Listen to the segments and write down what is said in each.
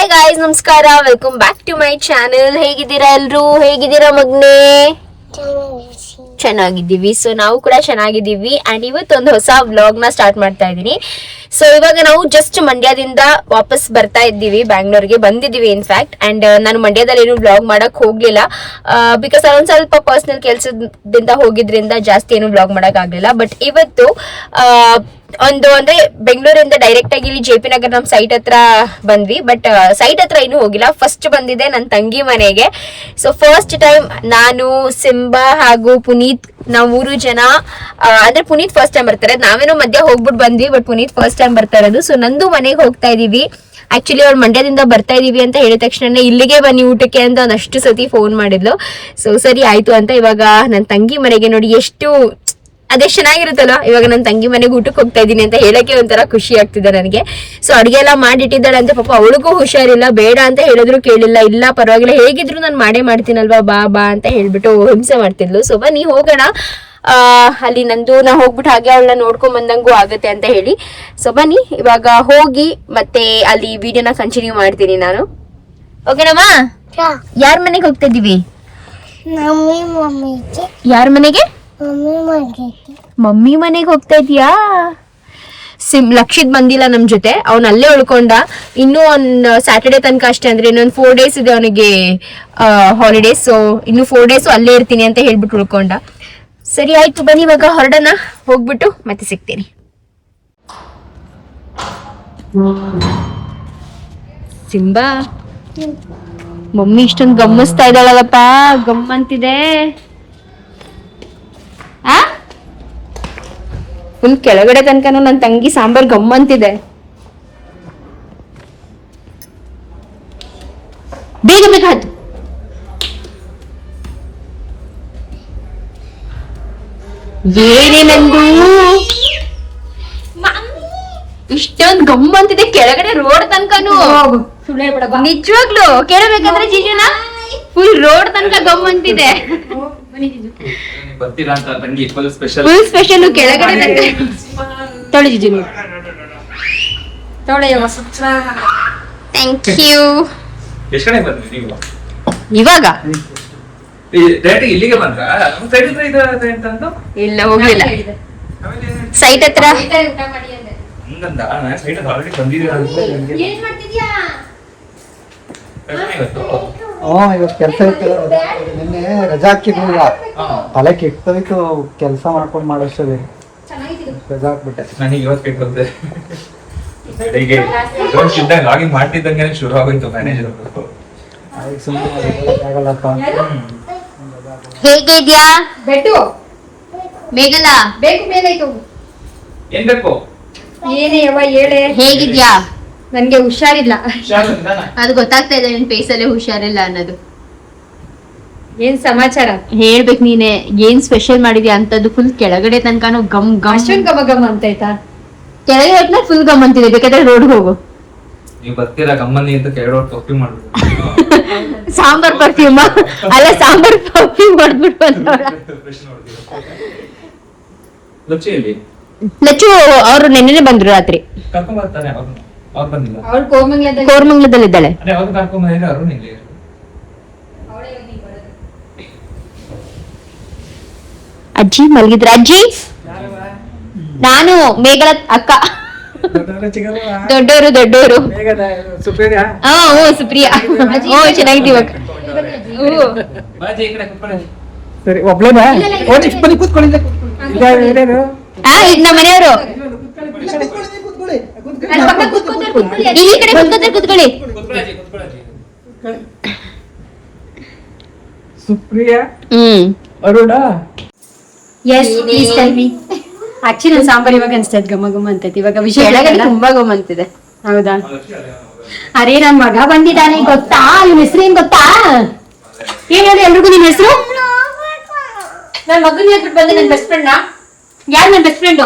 Hi guys, ನಮಸ್ಕಾರ. Welcome back to my channel. ಹೇಗಿದ್ದೀರಾ ಎಲ್ರು? ಹೇಗಿದ್ದೀರಾ ಮಗ್ನೆ? ಚೆನ್ನಾಗಿದ್ದೀವಿ. ಸೊ ನಾವು ಕೂಡ ಚೆನ್ನಾಗಿದ್ದೀವಿ. ಅಂಡ್ ಇವತ್ತೊಂದು ಹೊಸ ವ್ಲಾಗ್ ನ ಸ್ಟಾರ್ಟ್ ಮಾಡ್ತಾ ಇದ್ದೀನಿ. ಸೊ ಇವಾಗ ನಾವು ಜಸ್ಟ್ ಮಂಡ್ಯದಿಂದ ವಾಪಸ್ ಬರ್ತಾ ಇದ್ದೀವಿ, ಬ್ಯಾಂಗ್ಳೂರ್ಗೆ ಬಂದಿದ್ದೀವಿ ಇನ್ಫ್ಯಾಕ್ಟ್. ಅಂಡ್ ನಾನು ಮಂಡ್ಯದಲ್ಲಿ ಏನು ವ್ಲಾಗ್ ಮಾಡಕ್ ಹೋಗ್ಲಿಲ್ಲ, ಬಿಕಾಸ್ ಅದೊಂದು ಸ್ವಲ್ಪ ಪರ್ಸನಲ್ ಕೆಲಸದಿಂದ ಹೋಗಿದ್ರಿಂದ ಜಾಸ್ತಿ ಏನು ವ್ಲಾಗ್ ಮಾಡಕ್ ಆಗ್ಲಿಲ್ಲ. ಬಟ್ ಇವತ್ತು ಅಂದ್ರೆ ಬೆಂಗಳೂರಿಂದ ಡೈರೆಕ್ಟ್ ಆಗಿ ಇಲ್ಲಿ JP ನಗರ್ ನಮ್ ಸೈಟ್ ಹತ್ರ ಬಂದ್ವಿ. ಬಟ್ ಸೈಟ್ ಹತ್ರ ಇನ್ನೂ ಹೋಗಿಲ್ಲ. ಫಸ್ಟ್ ಬಂದಿದೆ ನನ್ನ ತಂಗಿ ಮನೆಗೆ. ಸೊ ಫಸ್ಟ್ ಟೈಮ್ ನಾನು, ಸಿಂಬಾ ಹಾಗೂ ಪುನೀತ್, ನಾವು 3 ಜನ, ಅಂದ್ರೆ ಪುನೀತ್ ಫಸ್ಟ್ ಟೈಮ್ ಬರ್ತಾರೆ. ನಾವೇನೋ ಮಧ್ಯ ಹೋಗ್ಬಿಟ್ಟು ಬಂದ್ವಿ, ಬಟ್ ಪುನೀತ್ ಫಸ್ಟ್ ಟೈಮ್ ಬರ್ತಾ ಇರೋದು. ಸೊ ನಂದು ಮನೆಗೆ ಹೋಗ್ತಾ ಇದೀವಿ. ಆಕ್ಚುಲಿ ಅವ್ರು ಮಂಡ್ಯದಿಂದ ಬರ್ತಾ ಇದೀವಿ ಅಂತ ಹೇಳಿದ ತಕ್ಷಣ ಇಲ್ಲಿಗೆ ಬನ್ನಿ ಊಟಕ್ಕೆ ಅಂತ ಒಂದಷ್ಟು ಸತಿ ಫೋನ್ ಮಾಡಿದ್ಲು. ಸೊ ಸರಿ ಆಯ್ತು ಅಂತ ಇವಾಗ ನನ್ನ ತಂಗಿ ಮನೆಗೆ, ನೋಡಿ ಎಷ್ಟು ಅದೆಷ್ಟು ಚೆನ್ನಾಗಿರುತ್ತಲ್ಲ, ಇವಾಗ ನನ್ನ ತಂಗಿ ಮನೆಗೆ ಊಟಕ್ಕೆ ಹೋಗ್ತಾ ಇದ್ದೀನಿ ಅಂತ ಹೇಳಕ್ಕೆ ಒಂಥರ ಖುಷಿ ಆಗ್ತಿದೆ ನನಗೆ. ಸೊ ಅಡುಗೆ ಎಲ್ಲ ಮಾಡಿಟ್ಟಿದ್ದಾಳೆ ಅಂತ. ಪಾಪ ಅವಳಿಗೂ ಹುಷಾರಿಲ್ಲ, ಬೇಡ ಅಂತ ಹೇಳಿದ್ರು ಕೇಳಿಲ್ಲ. ಇಲ್ಲ ಪರವಾಗಿಲ್ಲ, ಹೇಗಿದ್ರು ನಾನು ಮಾಡೇ ಮಾಡ್ತೀನಲ್ವಾ, ಬಾ ಬಾ ಅಂತ ಹೇಳ್ಬಿಟ್ಟು ಹಿಂಸೆ ಮಾಡ್ತಿದ್ಲು. ಸೊ ಬನ್ನಿ ಹೋಗೋಣ. ಅಲ್ಲಿ ನಂದು ನಾ ಹೋಗ್ಬಿಟ್ಟು ಹಾಗೆ ಅವಳನ್ನ ನೋಡ್ಕೊಂಡ್ ಬಂದಂಗೂ ಆಗತ್ತೆ ಅಂತ ಹೇಳಿ. ಸೊ ಬನ್ನಿ ಇವಾಗ ಹೋಗಿ ಮತ್ತೆ ಅಲ್ಲಿ ವಿಡಿಯೋನ ಕಂಟಿನ್ಯೂ ಮಾಡ್ತೀನಿ ನಾನು. ಓಕೆನಮ್ಮ? ಯಾರ ಮನೆಗೆ ಹೋಗ್ತಾ ಇದೀವಿ? ಯಾರ ಮನೆಗೆ? ಮಮ್ಮಿ ಮನೆಗೆ ಹೋಗ್ತಾ ಇದೀಯಾ? ಲಕ್ಷಿತ್ ಬಂದಿಲ್ಲ ನಮ್ ಜೊತೆ, ಅವ್ನ ಅಲ್ಲೇ ಉಳ್ಕೊಂಡ. ಇನ್ನೂ ಒಂದು ಸ್ಯಾಟರ್ಡೆ ತನಕ ಅಷ್ಟೇ, ಅಂದ್ರೆ ಇನ್ನೊಂದು 4 days ಇದೆ ಅವನಿಗೆ ಹಾಲಿಡೇಸ್. ಸೊ ಇನ್ನು 4 days ಅಲ್ಲೇ ಇರ್ತೀನಿ ಅಂತ ಹೇಳ್ಬಿಟ್ಟು ಉಳ್ಕೊಂಡ. ಸರಿ ಆಯ್ತು, ಬನ್ನಿ ಇವಾಗ ಹೊರಡೋಣ. ಹೋಗ್ಬಿಟ್ಟು ಮತ್ತೆ ಸಿಗ್ತೀನಿ. ಸಿಂಬಾ, ಮಮ್ಮಿ ಇಷ್ಟೊಂದು ಗಮ್ಮಸ್ತಾ ಇದ್ದಾಳಲ್ಲಪ್ಪ, ಗಮ್ಮಂತಿದೆ. ಫುಲ್ ಕೆಳಗಡೆ ತನಕನೂ ನನ್ನ ತಂಗಿ ಸಾಂಬಾರ್ ಗಮ್ಮಂತಿದೆ. ಬೇಗ ಬೇಗ ಹತ್ತು. ಏನೇ ನಂದು ಇಷ್ಟೊಂದು ಗಮ್ಮಂತಿದೆ ಕೆಳಗಡೆ ರೋಡ್ ತನಕನು. ನಿಜವಾಗ್ಲು ಕೇಳಬೇಕಂದ್ರೆ ಜೀಜನ ಫುಲ್ ರೋಡ್ ತನಕ ಗಮ್ಮಂತಿದೆ. ಫುಲ್ ಸ್ಪೆಷಲ್ ಕೆಳಗಡೆ ತೊಳೆ ಜಿಜಿ, ತೊಳೆ. Thank you. ಇವಾಗ ಇಲ್ಲ ಹೋಗ್ಲಿಲ್ಲ, ಸೈಟ್ ಹತ್ರ. ಇವತ್ತು ಕೆಲಸ ಇತ್ತು, ನಿನ್ನೆ ರಜಾ ಹಾಕಿರ್ಲಿಲ್ಲ, ತಲೆ ಕೆಟ್ಟೋಯ್ತು ಕೆಲಸ ಮಾಡ್ಕೊಂಡು ಮಾಡೋಷ್ಟೇ. ರಜಾ ಹಾಕ್ಬಿಟ್ಟೆ. ನನಗೆ ಇವತ್ತು ಕೆಟ್ಟೋದೆ. ಲಾಗಿಂಗ್ ಮಾಡ್ತಿದ್ದಂಗೆ ಶುರು ಆಗೋಯ್ತು ಮ್ಯಾನೇಜರ್. ಆಗಲ್ಲಪ್ಪ. ಹೇಗೆ ಇದ್ಯಾ? ಬೆಟ್ಟು ಮೇಗಲ ಬೇಕು ಮೇಲಾಯ್ತು. ಏನ್ ಬೇಕು? ಏನೇ ಯವ್ವ ಹೇಳೆ. ಹೇಗಿದ್ಯಾ? ನನ್ಗೆ ಹುಷಾರಿಲ್ಲ, ಅದು ಗೊತ್ತಾಗ್ತಾ ಇದೆ ನಿನ್ ಫೇಸಲ್ಲೇ ಹುಷಾರಿಲ್ಲ ಅನ್ನೋದು. ಏನ್ ಸಮಾಚಾರ ಹೇಳ್ಬೇಕು ನೀನೆ. ಏನ್ ಸ್ಪೆಷಲ್ ಮಾಡಿದ್ಯಾ ಅಂತದ್ದು? ಫುಲ್ ಕೆಳಗಡೆ ತನಕ ಗಮ್ ಗಮ್, ಅಷ್ಟೊಂದು ಗಮ ಗಮ್ ಅಂತ ಆಯ್ತಾ? ಕೆಳಗೆ ಹೊಟ್ನಲ್ಲಿ ಫುಲ್ ಗಮ್ ಅಂತಿದೆ. ಬೇಕಾದ್ರೆ ರೋಡ್ ಹೋಗು. ನೀವು ಬರ್ತೀರಾ ಗಮ್ಮನಿ ಅಂತ ಕೆಳಗಡೆ ಪರ್ಫ್ಯೂಮ್ ಮಾಡ್ಬಿಟ್ಟು. ಸಾಂಬಾರ್ ಪರ್ಫ್ಯೂಮ್ ಅಲ್ಲ, ಸಾಂಬಾರ್ ಪರ್ಫ್ಯೂಮ್ ಮಾಡ್ಬಿಟ್ಟು ಲಚ್ಚು ಅವ್ರು ನೆನ್ನೆ ಬಂದ್ರು ರಾತ್ರಿ. ಕರ್ಕೊಂಡ್ ಬರ್ತಾನೆ ಅವ್ರು ಬಂದಿಲ್ಲ. ಅವ್ರು ಕೋರ್ಮಂಗ್ಲದಲ್ಲಿದ್ದಾಳೆ. ಅವ್ರು ಕರ್ಕೊಂಡ್ ಬಂದಿಲ್ಲ, ಅವ್ರು ನಿಲ್ಲಿ. ಅಜ್ಜಿ ಮಲಗಿದ್ರ? ಅಜ್ಜಿ ನಾನು ಮೇಘಲ ಅಕ್ಕ, ದೊಡ್ಡವರು. ಸುಪ್ರಿಯಾ. ಚೆನ್ನಾಗಿದ್ದೀವ. ಸರಿ, ಒಬ್ಳೇನಾ? ಕೂತ್ಕೊಳ್ಳಿ. ನಮ್ಮ ಮನೆಯವರು ಈ ಕಡೆ ಕೂತ್ಕೊಳ್ಳಿ. Supriya, Aruna. Yes please tell me. Actually ನನ್ನ ಸಾಂಬಾರ್ ಇವಾಗ ಅನ್ಸ್ತೈತೆ ಗಮ ಗಮ ಅಂತೈತಿ. ಇವಾಗ ವಿಷಯ ತುಂಬಾ ಗಮ್ ಅಂತಿದೆ. ಹೌದಾ? ಅರೇ ನನ್ ಮಗ ಬಂದಿದ್ದಾನೆ ಗೊತ್ತಾ? ನಿನ್ ಹೆಸರು ಏನ್ ಗೊತ್ತಾ? ಏನ್ ಹೇಳಿ ಎಲ್ರಿಗೂ ನಿನ್ ಹೆಸರು? ನನ್ ಮಗನ್ ಹೇಳ್ಬಿಟ್ಟು ಬಂದೆ. ನನ್ ಬೆಸ್ಟ್ ಫ್ರೆಂಡ್. ಯಾರು ನನ್ ಬೆಸ್ಟ್ ಫ್ರೆಂಡ್?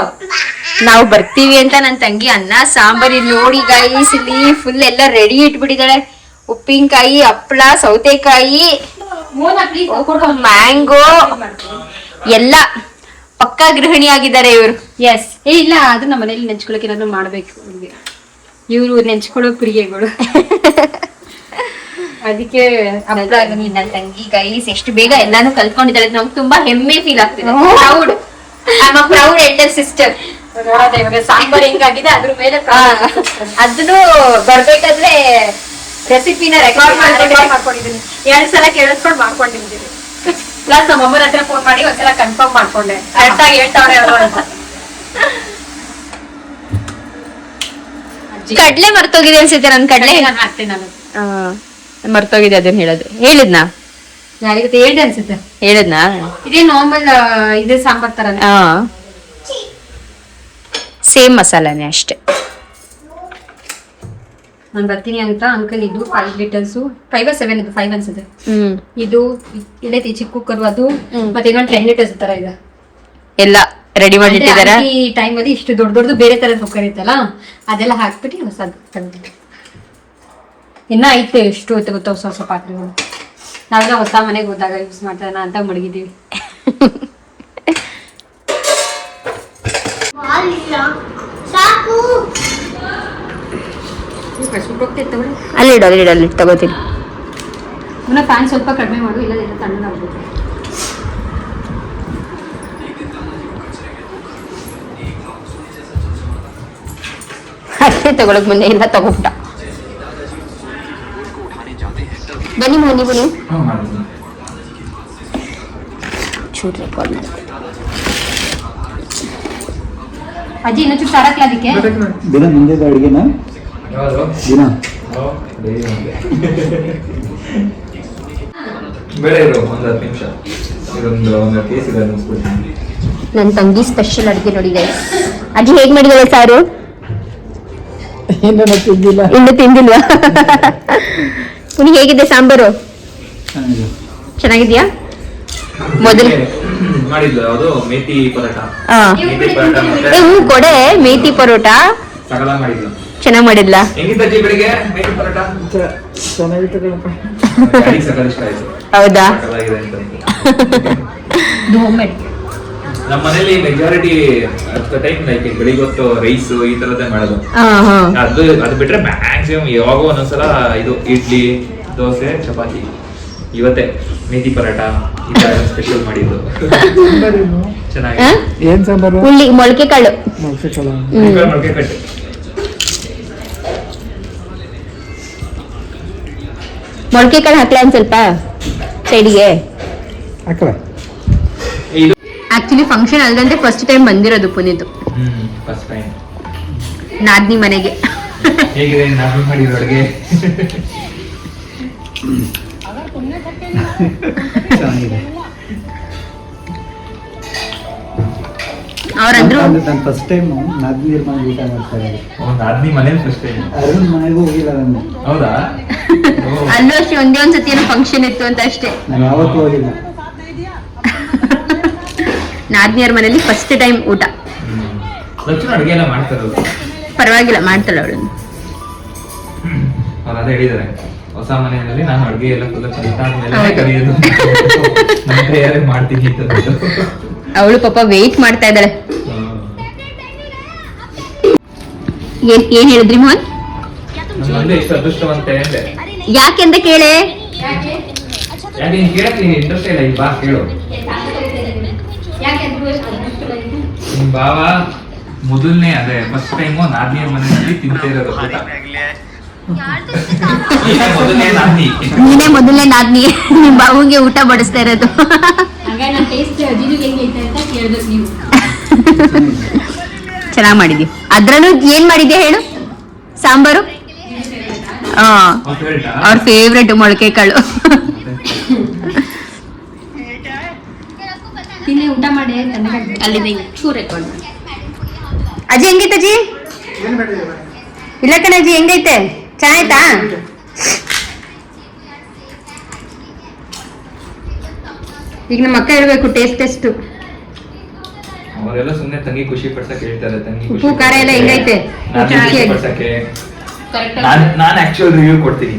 ನಾವು ಬರ್ತೀವಿ ಅಂತ ನನ್ನ ತಂಗಿ ಅನ್ನ ಸಾಂಬಾರ್ ನೋಡಿ ಗೈಸ್, ಇಲ್ಲಿ ಫುಲ್ ಎಲ್ಲ ರೆಡಿ ಇಟ್ಬಿಟ್ಟಿದ್ದಾಳೆ. ಉಪ್ಪಿನಕಾಯಿ, ಹಪ್ಪಳ, ಸೌತೆಕಾಯಿ, ಮ್ಯಾಂಗೋ ಎಲ್ಲ ಪಕ್ಕಾ ಗೃಹಿಣಿ ಆಗಿದ್ದಾರೆ ಇವರು. ಎಸ್. ಇಲ್ಲ, ಅದು ನಮ್ಮ ಮನೇಲಿ ನೆಂಚ್ಕೊಳಕ್ಕೆ ಏನಾದ್ರು ಮಾಡ್ಬೇಕು. ಇವ್ರು ನೆಂಚ್ಕೊಳ್ಳೋ ಪ್ರಿಯೆಗಳು. ಅದಕ್ಕೆ ನನ್ನ ತಂಗಿ ಗೈಸ್ ಎಷ್ಟು ಬೇಗ ಎಲ್ಲಾನು ಕಲ್ತ್ಕೊಂಡಿದ್ದಾಳೆ. ನಮ್ಗೆ ತುಂಬಾ ಹೆಮ್ಮೆ ಫೀಲ್ ಆಗ್ತಿದೆ. Proud elder sister. ನೋಡೋದ ಇವಾಗ ಸಾಂಬಾರ್ ಹೆಂಗಾಗಿದೆ ಅದ್ರ ಮೇಲೆ ಅದನ್ನು ಬರ್ಬೇಕಾದ್ರೆ ರೆಸಿಪಿನ ರೆಕಾರ್ಡ್ ಮಾಡ್ಕೊಂಡಿದ್ದೀನಿ. 2 ಸಲ ಕೇಳಿಸ್ಕೊಂಡು ಮಾಡ್ಕೊಂಡಿದ್ದೀನಿ. ಪ್ಲಸ್ ನಮ್ಮ ಅಮ್ಮನ ಹತ್ರ ಫೋನ್ ಮಾಡಿ ಒಂದ್ಸಲ ಕನ್ಫರ್ಮ್ ಮಾಡ್ಕೊಂಡೆ ಕರೆಕ್ಟಾಗಿ ಹೇಳ್ತಾವ್ರೆ ಅವರು ಅಂತ. ಕಡ್ಲೆ ಮರ್ತೋಗಿದೆ ಅನ್ಸುತ್ತೆ. ನನ್ ಕಡ್ಲೆ ನಾನು ಹಾಕ್ತೇನೆ ನಾನು. ಮರ್ತೋಗಿದೆ ಅದನ್ನ ಹೇಳೋದು. ಹೇಳಿದ್ನಾ? ಯಾರಿಗುತ್ತೆ ಹೇಳ್ದೆ ಅನ್ಸುತ್ತೆ. ಹೇಳಿದ್ನಾ? ಇದೇ ನಾರ್ಮಲ್ ಇದೇ ಸಾಂಬಾರ್ ತರನೇ. ಸೇಮ್ ಮಸಾಲಾನೇ ಅಷ್ಟೇ. ನಾನು ಬರ್ತೀನಿ ಅಂತ ಅಂಕಲ್ ಇದು 5 ಲೀಟರ್ಸ್ 5 or 7 ಇದು 5 ಅನ್ಸುತ್ತೆ. ಹ್ಮ್. ಇದು ಇಲ್ಲೈತಿ ಚಿಕ್ಕ ಕುಕ್ಕರ್ ಅದು ಮತ್ತೆ ಇನ್ನೊಂದು 10 ಲೀಟರ್ಸ್ ತರ ಇದೆ. ಎಲ್ಲ ರೆಡಿ ಮಾಡಿಟ್ಟಿದಾರ. ಈ ಟೈಮ್ ಅಲ್ಲಿ ಇಷ್ಟು ದೊಡ್ಡದು ಬೇರೆ ತರದ ಕುಕ್ಕರ್ ಇತ್ತಲ್ಲ ಅದೆಲ್ಲ ಹಾಕ್ಬಿಟ್ಟು ಹೊಸದು ತಂದಿದ್ದೆ. ಇನ್ನ ಐತೆ ಎಷ್ಟು ಹೊತ್ತು ಗೊತ್ತಾ ಹೊಸ ಪಾತ್ರೆಗಳು. ನಾವೆಲ್ಲ ಹೊಸ ಮನೆಗೆ ಹೋದಾಗ ಯೂಸ್ ಮಾಡ್ತಾರ ಅಂತ ಮಡಗಿದ್ದೀವಿ. ಅಲ್ಲಿ ತಗೋತೀನಿ. ಫ್ಯಾನ್ ಸ್ವಲ್ಪ ಕಡಿಮೆ ಮಾಡು, ಇಲ್ಲ ತಣ್ಣಗಾಗ್ಬೋದು. ಅಷ್ಟೇ ತಗೊಳಕ್ ಮುಂದೆ ಎಲ್ಲ ತಗೋಬಿಟ್ಟ. ಬನ್ನಿ ಶೂಟ್ ರೆಕಾರ್ಡ್ ಮಾಡಿ. ಅಜ್ಜಿ ಇನ್ನೊಂದು ಚೂರು ಸಾರಕ್ಲ ಅದಕ್ಕೆ. ದಿನ ಮುಂದೆ ಅಡುಗೆನ ದಿನ ಬೇಡ ಇರೋ ಒಂದು 10 ನಿಮಿಷ ಒಂದು ಕೇಸ್ ಇದೆ ಮುಗಿಸ್ಬಿಡ್ತೀನಿ. ನನ್ನ ತಂಗಿ ಸ್ಪೆಷಲ್ ಅಡುಗೆ ನೋಡಿ ಗೈಸ್. ಅಜ್ಜಿ ಹೇಗ್ ಮಾಡಿದಾಳೆ ಸಾರು? ಇನ್ನೂ ತಿಂದಿಲ್ಲ. ಇನ್ನು ತಿಂದಿಲ್ವಾ? ಪುನಿ ಹೇಗಿದೆ ಸಾಂಬಾರು? ಚೆನ್ನಾಗಿದ್ಯಾ? ಮೊದಲು ಮಾಡಿದ್ಲು ಅದು ಮೇಥಿ ಪರೋಟ. ಕೊಡೆ ಮೇಥಿ ಪರೋಟ ಸಕಲ ಮಾಡಿದ್ಲು. ಚೆನ್ನಾಗ್ ಮಾಡಿದ್ಲ? ಹೆಂಗಿದ್ದ ಅಜ್ಜಿ ಬೆಳಿಗ್ಗೆ ಮೇಥಿ ಪರೋಟ? ಚೆನ್ನಾಗಿತ್ತು ಕಣಪ್ಪ. ಗಾಡಿಗೆ ಸಕಲ ಇಷ್ಟ ಆಯ್ತು. ಹೌದಾ? ಸಕಲಾಗಿದೆ ಅಂತ. ಹೋಮ್ಮೇಡ್ ನಮ್ಮ ಮನೇಲಿ ಮೆಜಾರಿಟಿ ಟೈಮ್ ಲೈಕ್ ಬೆಳಿಗ್ಗೆ ಹೊತ್ತು ರೈಸ್ ಈ ತರದೇ ಮಾಡೋದು. ಅದು ಬಿಟ್ರೆ ಮ್ಯಾಕ್ಸಿಮಮ್ ಯಾವಾಗೋ ಒಂದೊಂದ್ಸಲ ಇದು ಇಡ್ಲಿ, ದೋಸೆ, ಚಪಾತಿ. ಇವತ್ತೇ ಮೇಥಿ ಪರೋಟ ಈ ತರ ಸ್ಪೆಷಲ್ ಮಾಡಿದ್ದು. ಚೆನ್ನಾಗಿದೆ. ಏನ್ ಸಾಂಬಾರು? ಹುಳ್ಳಿ ಮೊಳಕೆ ಕಾಳು. ಮೊಳಕೆ ಕಾಳು. ಮೊಳಕೆ ಕಟ್ಟು. ಮೊಳಕೆ ಕಾಳು ಹಾಕ್ಲಾ ಒಂದ್ ಸ್ವಲ್ಪ ಸೈಡಿಗೆ? ಹಾಕಲ್ಲ. ಇದು ಆಕ್ಚುಲಿ ಫಂಕ್ಷನ್ ಅಲ್ದಂತೆ ಫಸ್ಟ್ ಟೈಮ್ ಬಂದಿರೋದು ಪುನೀತು ಫಸ್ಟ್ ಟೈಮ್ ನಾದ್ನಿ ಮನೆಗೆ. ಹೇಗಿದೆ ನಾನು ಮಾಡಿರೋ ಅಡುಗೆ? ಚೆನ್ನಾಗಿದೆ. ಅವ್ರಂದ್ರು ನಾನು ಫಸ್ಟ್ ಟೈಮ್ ನಾದ್ನೀರ್ ಮನೆಗೆ ಊಟ ಮಾಡ್ತಾ ಇದ್ದಾರೆ. ನಾದ್ನಿ ಮನೇಲಿ ಫಸ್ಟ್ ಟೈಮ್. ಅರುಣ್ ಮನೆಗೂ ಹೋಗಿಲ್ಲ ನಾನು. ಹೌದಾ? ಅಲ್ಲೂ ಅಷ್ಟೇ ಒಂದೇ ಒಂದ್ಸತಿ ಏನೋ ಫಂಕ್ಷನ್ ಇತ್ತು ಅಂತ ಅಷ್ಟೇ. ನಾನು ಯಾವತ್ತೂ ಹೋಗಿಲ್ಲ. ನಾದ್ನಿಯರ್ ಮನೇಲಿ ಫಸ್ಟ್ ಟೈಮ್ ಊಟ. ಲಕ್ಷ್ಮಣ ಅಡುಗೆ ಎಲ್ಲ ಮಾಡ್ತಾರಲ್ಲ? ಪರವಾಗಿಲ್ಲ, ಮಾಡ್ತಾಳೆ ಅವಳು. ಅವ್ರು ಅದೇ ಹೇಳಿದಾರೆ, ಹೊಸ ಮನೆಯಲ್ಲಿ ನಾನು ಅಡುಗೆ ಎಲ್ಲ ಫುಲ್ ಕಲಿತಾದ್ಮೇಲೆ ಕಲಿಯೋದು. ನನ್ನ ಕೈಯಾರೆ ಮಾಡ್ತೀನಿ ಅಂತ. ಅವಳು ಪಾಪ ವೇಟ್ ಮಾಡ್ತಾ ಇದ್ದಾಳೆ. ಏನ್ ಹೇಳಿದ್ರಿ ಮೋಹನ್? ನಮ್ಮಲ್ಲಿ ಎಷ್ಟು ಅದೃಷ್ಟವಂತೆ ಅಂದೆ. ಯಾಕೆಂತ ಕೇಳೆ. ಯಾಕೆ ನೀನ್ ಕೇಳಕ್ ನೀನ್ ಇಂಟ್ರೆಸ್ಟ್ ಇಲ್ಲ. ಈಗ ಬಾ ಕೇಳು. ನಿಮ್ ಬಾವ ಮೊದಲನೇ ಅದೇ ಫಸ್ಟ್ ಟೈಮು ನಾದ್ನಿಯ ಮನೆಯಲ್ಲಿ ತಿಂತ ಇರೋದು ಊಟ. ಮೊದಲನೇ ನಾದ್ನಿ. ನೀನೇ ಮೊದಲನೇ ನಾದ್ನಿ ನಿಮ್ ಬಾವುಗೆ ಊಟ ಬಡಿಸ್ತಾ ಇರೋದು. ಚೆನ್ನಾಗ್ ಮಾಡಿದ್ವಿ. ಅದ್ರಲ್ಲೂ ಏನ್ ಮಾಡಿದ್ಯಾ ಹೇಳು? ಸಾಂಬಾರು ಅವ್ರ ಫೇವ್ರೆಟ್ ಮೊಳಕೆ ಕಾಳು. ಊಟ ಮಾಡಿ ಅಲ್ಲಿ ಚೂರ್ ರೆಕಾರ್ಡ್ ಮಾಡಿ. ಅಜ್ಜಿ ಹೆಂಗೈತೆ ಅಜ್ಜಿ? ಇಲ್ಲ ಕಣ ಅಜ್ಜಿ, ಹೆಂಗೈತೆ? ಚೆನ್ನಾಯ್ತಾ? ಈಗ ನಮ್ಮ ಅಕ್ಕ ಹೇಳ್ಬೇಕು ಟೇಸ್ಟ್. ಅವರೆಲ್ಲ ಸುಮ್ಮನೆ ತಂಗಿ ಖುಷಿ ಪಡ್ಸಕ್ ಹೇಳ್ತಾರೆ. ತಂಗಿ ಉಪ್ಪು ಖಾರ ಎಲ್ಲ ಹೆಂಗೈತೆ? ಪಡ್ಸಕ್ಕೆ ನಾನು ಆಕ್ಚುಯಲ್ ರಿವ್ಯೂ ಕೊಡ್ತೀನಿ.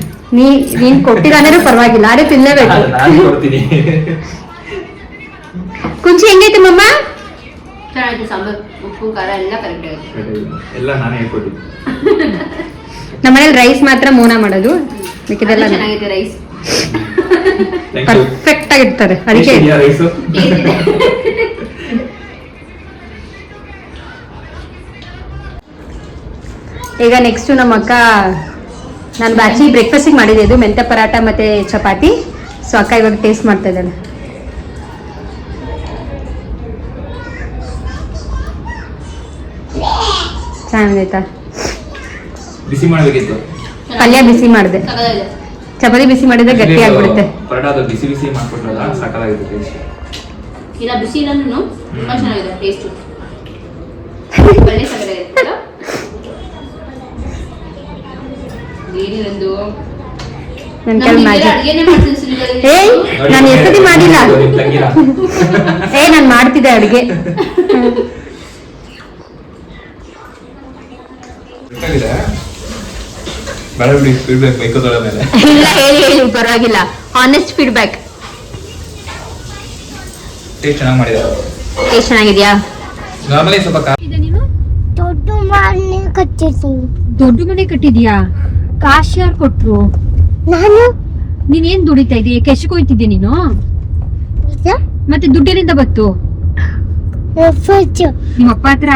ನೀನ್ ಕೊಟ್ಟಿದ್ದಾನೆ ಪರವಾಗಿಲ್ಲ, ಅದೇ ತಿನ್ನಲೇಬೇಕು. ನಾನು ಕೊಡ್ತೀನಿ. ಕುಂಚಿ ಹೆಂಗೈತೆ ಮಮ್ಮ? ಚೆನ್ನಾಗಿದೆ ಸಾಂಬಾರ್, ಉಪ್ಪು ಖಾರ ಎಲ್ಲ ಕರೆಕ್ಟ್ ಆಗಿದೆ. ಎಲ್ಲ ನಾನೇ ಹೇಳ್ಕೊಟ್ಟಿದ್ದೀನಿ. ನಮ್ಮನೇಲಿ ರೈಸ್ ಮಾತ್ರ ಮೋನ ಮಾಡೋದು, ಮಿಕ್ಕಿದೆಲ್ಲ ಚೆನ್ನಾಗಿದೆ ರೈಸ್. ಪರ್ಫೆಕ್ಟ್ ಆಗಿರ್ತಾರೆ. ಅದಕ್ಕೆ ರೈಸು ಈಗ ನೆಕ್ಸ್ಟ್ ನಮ್ಮ ಅಕ್ಕ, ನಾನು ಆಕ್ಚುಲಿ ಬ್ರೇಕ್ಫಾಸ್ಟಿಗೆ ಮಾಡಿದೆ ಇದು ಮೆಂತ್ಯ ಪರಾಟ ಮತ್ತೆ ಚಪಾತಿ. ಸೊ ಅಕ್ಕ ಇವಾಗ ಟೇಸ್ಟ್ ಮಾಡ್ತಾ ಇದ್ದಾಳೆ. ಚೆನ್ನಾಗಿತ್ತಾ? ಬಿಸಿ ಮಾಡ್ಬೇಕಿತ್ತು. ಪಲ್ಯ ಬಿಸಿ ಮಾಡಿದೆ, ಚಪಾತಿ ಬಿಸಿ ಮಾಡಿದ್ರೆ ಗಟ್ಟಿ ಆಗ್ಬಿಡುತ್ತೆ. ಪರೋಟ ಅದು ಬಿಸಿ ಬಿಸಿ ಮಾಡ್ಕೊಟ್ರಲ್ಲ ಸಾಕಾಗಿತ್ತು ಟೇಸ್ಟ್. ಇಲ್ಲ ಬಿಸಿ ಇಲ್ಲೂ ತುಂಬಾ ಚೆನ್ನಾಗಿದೆ ಟೇಸ್ಟ್. ಒಳ್ಳೆ ಸಗಡೆ ಏನಿರಂದು ನನ್ನ ಕೈಲಿ ಮ್ಯಾಜಿಕ್. ಅಡುಗೆನೇ ಮಾಡ್ತೀನಿ ಸುನಿಲ್. ಏಯ್ ನಾನು ಎಷ್ಟೊತ್ತಿ ಮಾಡಿಲ್ಲ. ನಿಮ್ ತಂಗಿರ ನಾನು ಮಾಡ್ತಿದ್ದೆ ಅಡುಗೆ. ಬೇಡ ಬಿಡಿ, ಫೀಡ್ಬ್ಯಾಕ್ ಬೈಕೋದಳ ಮೇಲೆ. ಇಲ್ಲ ಹೇಳಿ ಪರವಾಗಿಲ್ಲ. Honest feedback. ಟೇಸ್ಟ್ ಚೆನ್ನಾಗಿ ಮಾಡಿದ್ದಾರೆ. ಟೇಸ್ಟ್ ಚೆನ್ನಾಗಿದ್ಯಾ? ನಾರ್ಮಲಿ ಸ್ವಲ್ಪ ದೊಡ್ಡ ಮನೆ ಕಟ್ಟಿದ್ಯಾ? ಕಾಶ್ ಯಾರು ಕೊಟ್ರು? ನಾನು ನೀನೇನ್ ದುಡಿತಾ ಇದೀಯ? ಕೆಶಕ್ ಹೋಯ್ತಿದ್ದೆ ನೀನು? ಮತ್ತೆ ದುಡ್ಡಿನಿಂದ ಬತ್ತು ನಿಮ್ಮ ಅಪ್ಪ ಹತ್ರ?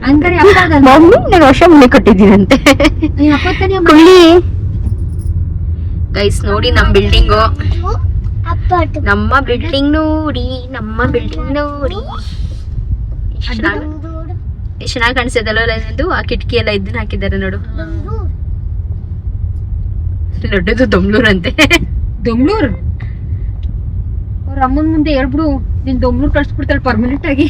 ಹಂಗಾರೆ ಅಪ್ಪ ಆಗಲ್ಲ. ನಾನು ವರ್ಷ ಮನೆ ಕೊಟ್ಟಿದ್ದೀನಂತೆ. ನಿಮ್ಮ ಅಪ್ಪ ತಾನೇ ಗೈಸ್ ನೋಡಿ ನಮ್ಮ ಬಿಲ್ಡಿಂಗು. ನಮ್ಮ ಬಿಲ್ಡಿಂಗ್ ನೋಡಿ, ನಮ್ಮ ಬಿಲ್ಡಿಂಗ್ ನೋಡಿ ಎಷ್ಟು ಚೆನ್ನಾಗಿ ಕಾಣಿಸ್ತದಲ್ಲ ಇದು. ಆ ಕಿಟಕಿ ಎಲ್ಲ ಇದನ್ನ ಹಾಕಿದ್ದಾರೆ ನೋಡು. ದೊಡ್ಡದು ದೊಮ್ಲೂರ್ ಅಂತೆ. ದೊಮ್ಲೂರ್ ಅವ್ರ ಅಮ್ಮನ ಮುಂದೆ ಹೇಳ್ಬಿಡು, ನೀನ್ ದೊಮ್ಲೂರ್ ಕಳ್ಸ್ಬಿಡ್ತಾಳೆ ಪರ್ಮನೆಂಟ್ ಆಗಿ.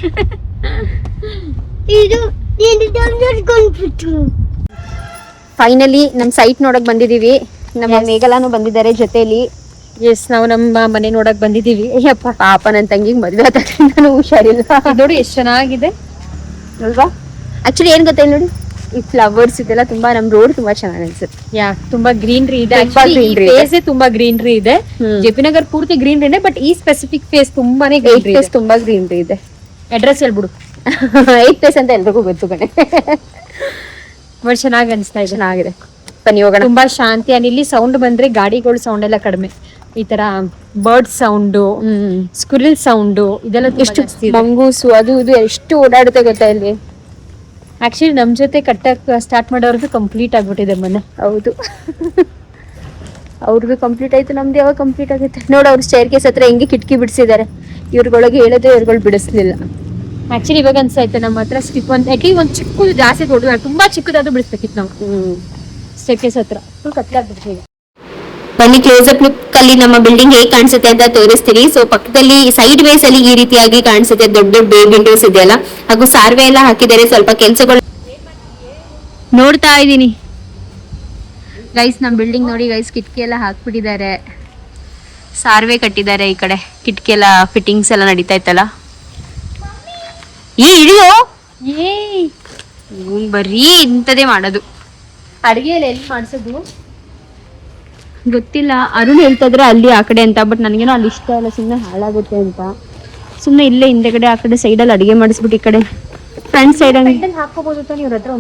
ಫೈನಲಿ ನಮ್ ಸೈಟ್ ನೋಡಕ್ ಬಂದಿದೀವಿ. ನಮ್ಮ ಮೇಘಲಾನು ಬಂದಿದ್ದಾರೆ ಜೊತೆಲಿ. ಎಸ್, ನಾವು ನಮ್ಮ ಮನೆ ನೋಡಕ್ ಬಂದಿದೀವಿ. ಅಯ್ಯಪ್ಪ ಪಾಪ ನನ್ ತಂಗಿಗೆ ಮದ್ವೆ ಆದ ಹುಷಾರಿಲ್ಲ. ನೋಡಿ ಎಷ್ಟು ಚೆನ್ನಾಗಿದೆ ಅಲ್ವಾ? ಆಕ್ಚುಲಿ ಏನ್ ಗೊತ್ತಾ ನೋಡಿ, ಈ ಫ್ಲವರ್ಸ್ ಇದೆಲ್ಲ ತುಂಬಾ ನಮ್ ರೋಡ್ ತುಂಬಾ ಚೆನ್ನಾಗಿ ಅನ್ಸುತ್ತೆ. ಯಾ, ತುಂಬಾ ಗ್ರೀನ್ರಿ ಇದೆ. ತುಂಬಾ greenery ಇದೆ. ಫೇಸ್ ತುಂಬಾ ಗ್ರೀನ್ರಿ ಇದೆ. ಜೆಪಿ ನಗರ್ ಪೂರ್ತಿ ಗ್ರೀನ್ರಿ, ಬಟ್ ಈ ಸ್ಪೆಸಿಫಿಕ್ ಫೇಸ್ ತುಂಬಾನೇ ಗ್ರೀನ್ರಿ ಇದೆ. ತುಂಬಾ ಗ್ರೀನ್ರಿ ಇದೆ. ಅಡ್ರೆಸ್ ಹೇಳ್ಬಿಡು. 8 ಪ್ಲೇಸ್ ಅಂತ ಎಲ್ರಿಗೂ ಗೊತ್ತು ಕಣೆ. ಬಟ್ ಚೆನ್ನಾಗಿ ಅನ್ಸ್ತಾ ಇದೆ. ಚೆನ್ನಾಗಿದೆ, ಬನ್ನಿ ಹೋಗೋಣ. ತುಂಬಾ ಶಾಂತಿ. ಇಲ್ಲಿ ಸೌಂಡ್ ಬಂದ್ರೆ ಗಾಡಿಗಳ ಸೌಂಡ್ ಎಲ್ಲ ಕಡಿಮೆ. ಈ ತರ ಬರ್ಡ್ ಸೌಂಡ್, ಸ್ಕ್ವಿರಿಲ್ ಸೌಂಡ್ ಇದೆಲ್ಲ ಎಷ್ಟು ಮಂಗೂಸು ಅದು ಇದು ಎಷ್ಟು ಓಡಾಡುತ್ತೆ ಗೊತ್ತಾ ಇಲ್ಲಿ. ಆಕ್ಚುಲಿ ನಮ್ ಜೊತೆ ಕಟ್ಟಕ್ ಸ್ಟಾರ್ಟ್ ಮಾಡೋರ್ಗು ಕಂಪ್ಲೀಟ್ ಆಗ್ಬಿಟ್ಟಿದೆ ಮನೆ. ಹೌದು, ಅವ್ರಿಗೂ ಕಂಪ್ಲೀಟ್ ಆಯ್ತು, ನಮ್ದು ಯಾವಾಗ ಕಂಪ್ಲೀಟ್ ಆಗುತ್ತೆ ನೋಡು. ಅವ್ರ ಸ್ಟೇರ್ ಕೇಸ್ ಹತ್ರ ಹೆಂಗೆ ಕಿಟಕಿ ಬಿಡಿಸಿದ್ದಾರೆ. ಇವ್ರಗೊಳಗೆ ಹೇಳೋದು ಇವ್ರುಗಳು ಬಿಡಿಸ್ಲಿಲ್ಲ. ಆಕ್ಚುಲಿ ಇವಾಗ ಅನ್ಸಾಯ್ತು ನಮ್ಮ ಹತ್ರ ಸ್ಟಿಪ್ ಒಂದ್ ಚಿಕ್ಕದು ಜಾಸ್ತಿ ದೊಡ್ಡ, ತುಂಬಾ ಚಿಕ್ಕದಾದ್ರೂ ಬಿಡಿಸ್ಬೇಕಿತ್ತು ನಾವು. ಸ್ಟೇರ್ ಕೇಸ್ ಹತ್ರ ಫುಲ್ ಕತ್ಲಾಗ್ಬಿಟ್ಟಿದೆ. ಬನ್ನಿ ಕ್ಲೋಸ್ ಅಪ್ ಲುಕ್ ಅಲ್ಲಿ ನಮ್ಮ ಬಿಲ್ಡಿಂಗ್ ಹೇಗೆ ಕಾಣಿಸುತ್ತೆ ಅಂತ ತೋರಿಸ್ತೀನಿ. ಸೊ ಪಕ್ಕದಲ್ಲಿ ಸೈಡ್ ವೇಸ್ ಅಲ್ಲಿ ಈ ರೀತಿಯಾಗಿ ಕಾಣಿಸುತ್ತೆ, ದೊಡ್ಡ ದೊಡ್ಡ ಬೇ ವಿಂಡೋಸ್ ಇದೆಯಲ್ಲ, ಹಾಗೂ ಸಾರ್ವೆ ಎಲ್ಲ ಹಾಕಿದ್ದಾರೆ. ಸ್ವಲ್ಪ ಕೆಲಸಗಳು ನೋಡ್ತಾ ಇದ್ದೀನಿ ಗೈಸ್. ನಮ್ಮ ಬಿಲ್ಡಿಂಗ್ ನೋಡಿ ಗೈಸ್, ಕಿಟಕಿ ಎಲ್ಲ ಹಾಕ್ಬಿಟ್ಟಿದ್ದಾರೆ, ಸಾರ್ವೆ ಕಟ್ಟಿದ್ದಾರೆ. ಈ ಕಡೆ ಕಿಟಕಿ ಎಲ್ಲ ಫಿಟ್ಟಿಂಗ್ಸ್ ಎಲ್ಲ ನಡೀತಾ ಇತ್ತಲ್ಲ. ಇಳಿಯೋ ಬರೀ ಇಂಥದೇ ಮಾಡೋದು. ಅಡಿಗೆಯಲ್ಲಿ ಎಲ್ಲಿ ಮಾಡ್ಸೋದು ಗೊತ್ತಿಲ್ಲ. ಅರುಣ್ ಹೇಳ್ತಾ ಇದ್ರೆ ಅಲ್ಲಿ ಆ ಕಡೆ ಅಂತ, ಬಟ್ ನನಗೇನೋ ಅಲ್ಲಿ ಇಷ್ಟ ಇಲ್ಲ, ಸುಮ್ಮನೆ ಹಾಳಾಗುತ್ತೆ ಅಂತ ಸುಮ್ಮನೆ ಇಲ್ಲೇ ಹಿಂದೆಗಡೆ ಆ ಕಡೆ ಸೈಡಲ್ಲಿ ಅಡಿಗೆ ಮಾಡಿಸ್ಬಿಟ್ಟು ಈ ಕಡೆ ಫ್ರಂಟ್ ಸೈಡ್ ಹಾಕೋಬಹುದು ತಾನೆ ಇವ್ರ ಹತ್ರ.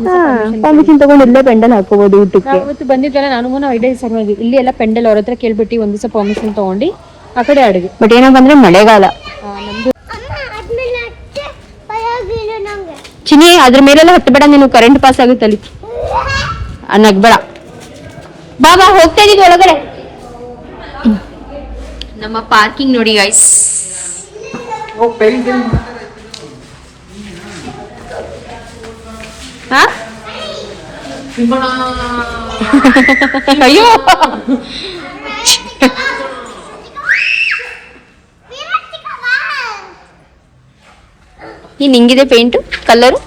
ಪರ್ಮಿಷನ್ ತಗೊಂಡು ಇಲ್ಲೇ ಪೆಂಡಲ್ ಹಾಕೋಬಹುದು ಊಟಕ್ಕೆ. ಅವತ್ತು ಬಂದಿದ್ದಲ್ಲ ನಾನು ಐಡಿಯಾ ಸರ್, ಇಲ್ಲಿ ಎಲ್ಲ ಪೆಂಡಲ್ ಅವ್ರ ಹತ್ರ ಕೇಳ್ಬಿಟ್ಟು ಒಂದ್ ದಿವಸ ಪರ್ಮಿಷನ್ ತಗೊಂಡು ಆ ಕಡೆ ಅಡಿಗೆ. ಬಟ್ ಏನಪ್ಪ ಅಂದ್ರೆ ಮಳೆಗಾಲ. ಚಿನಿ ಅದ್ರ ಮೇಲೆಲ್ಲ ಹತ್ತಬೇಡ ನೀನು, ಕರೆಂಟ್ ಪಾಸ್ ಆಗುತ್ತೆ ಅಲ್ಲಿ. ನಗ್ಬೇಡ, ಬಾಬಾ ಹೋಗ್ತಾ ಇದೀವಿ ಒಳಗಡೆ. ನಮ್ಮ ಪಾರ್ಕಿಂಗ್ ನೋಡಿ ಗೈಸ್. ಅಯ್ಯೋ ಈ ನಿಂಗಿದೆ ಪೇಂಟು ಕಲರು.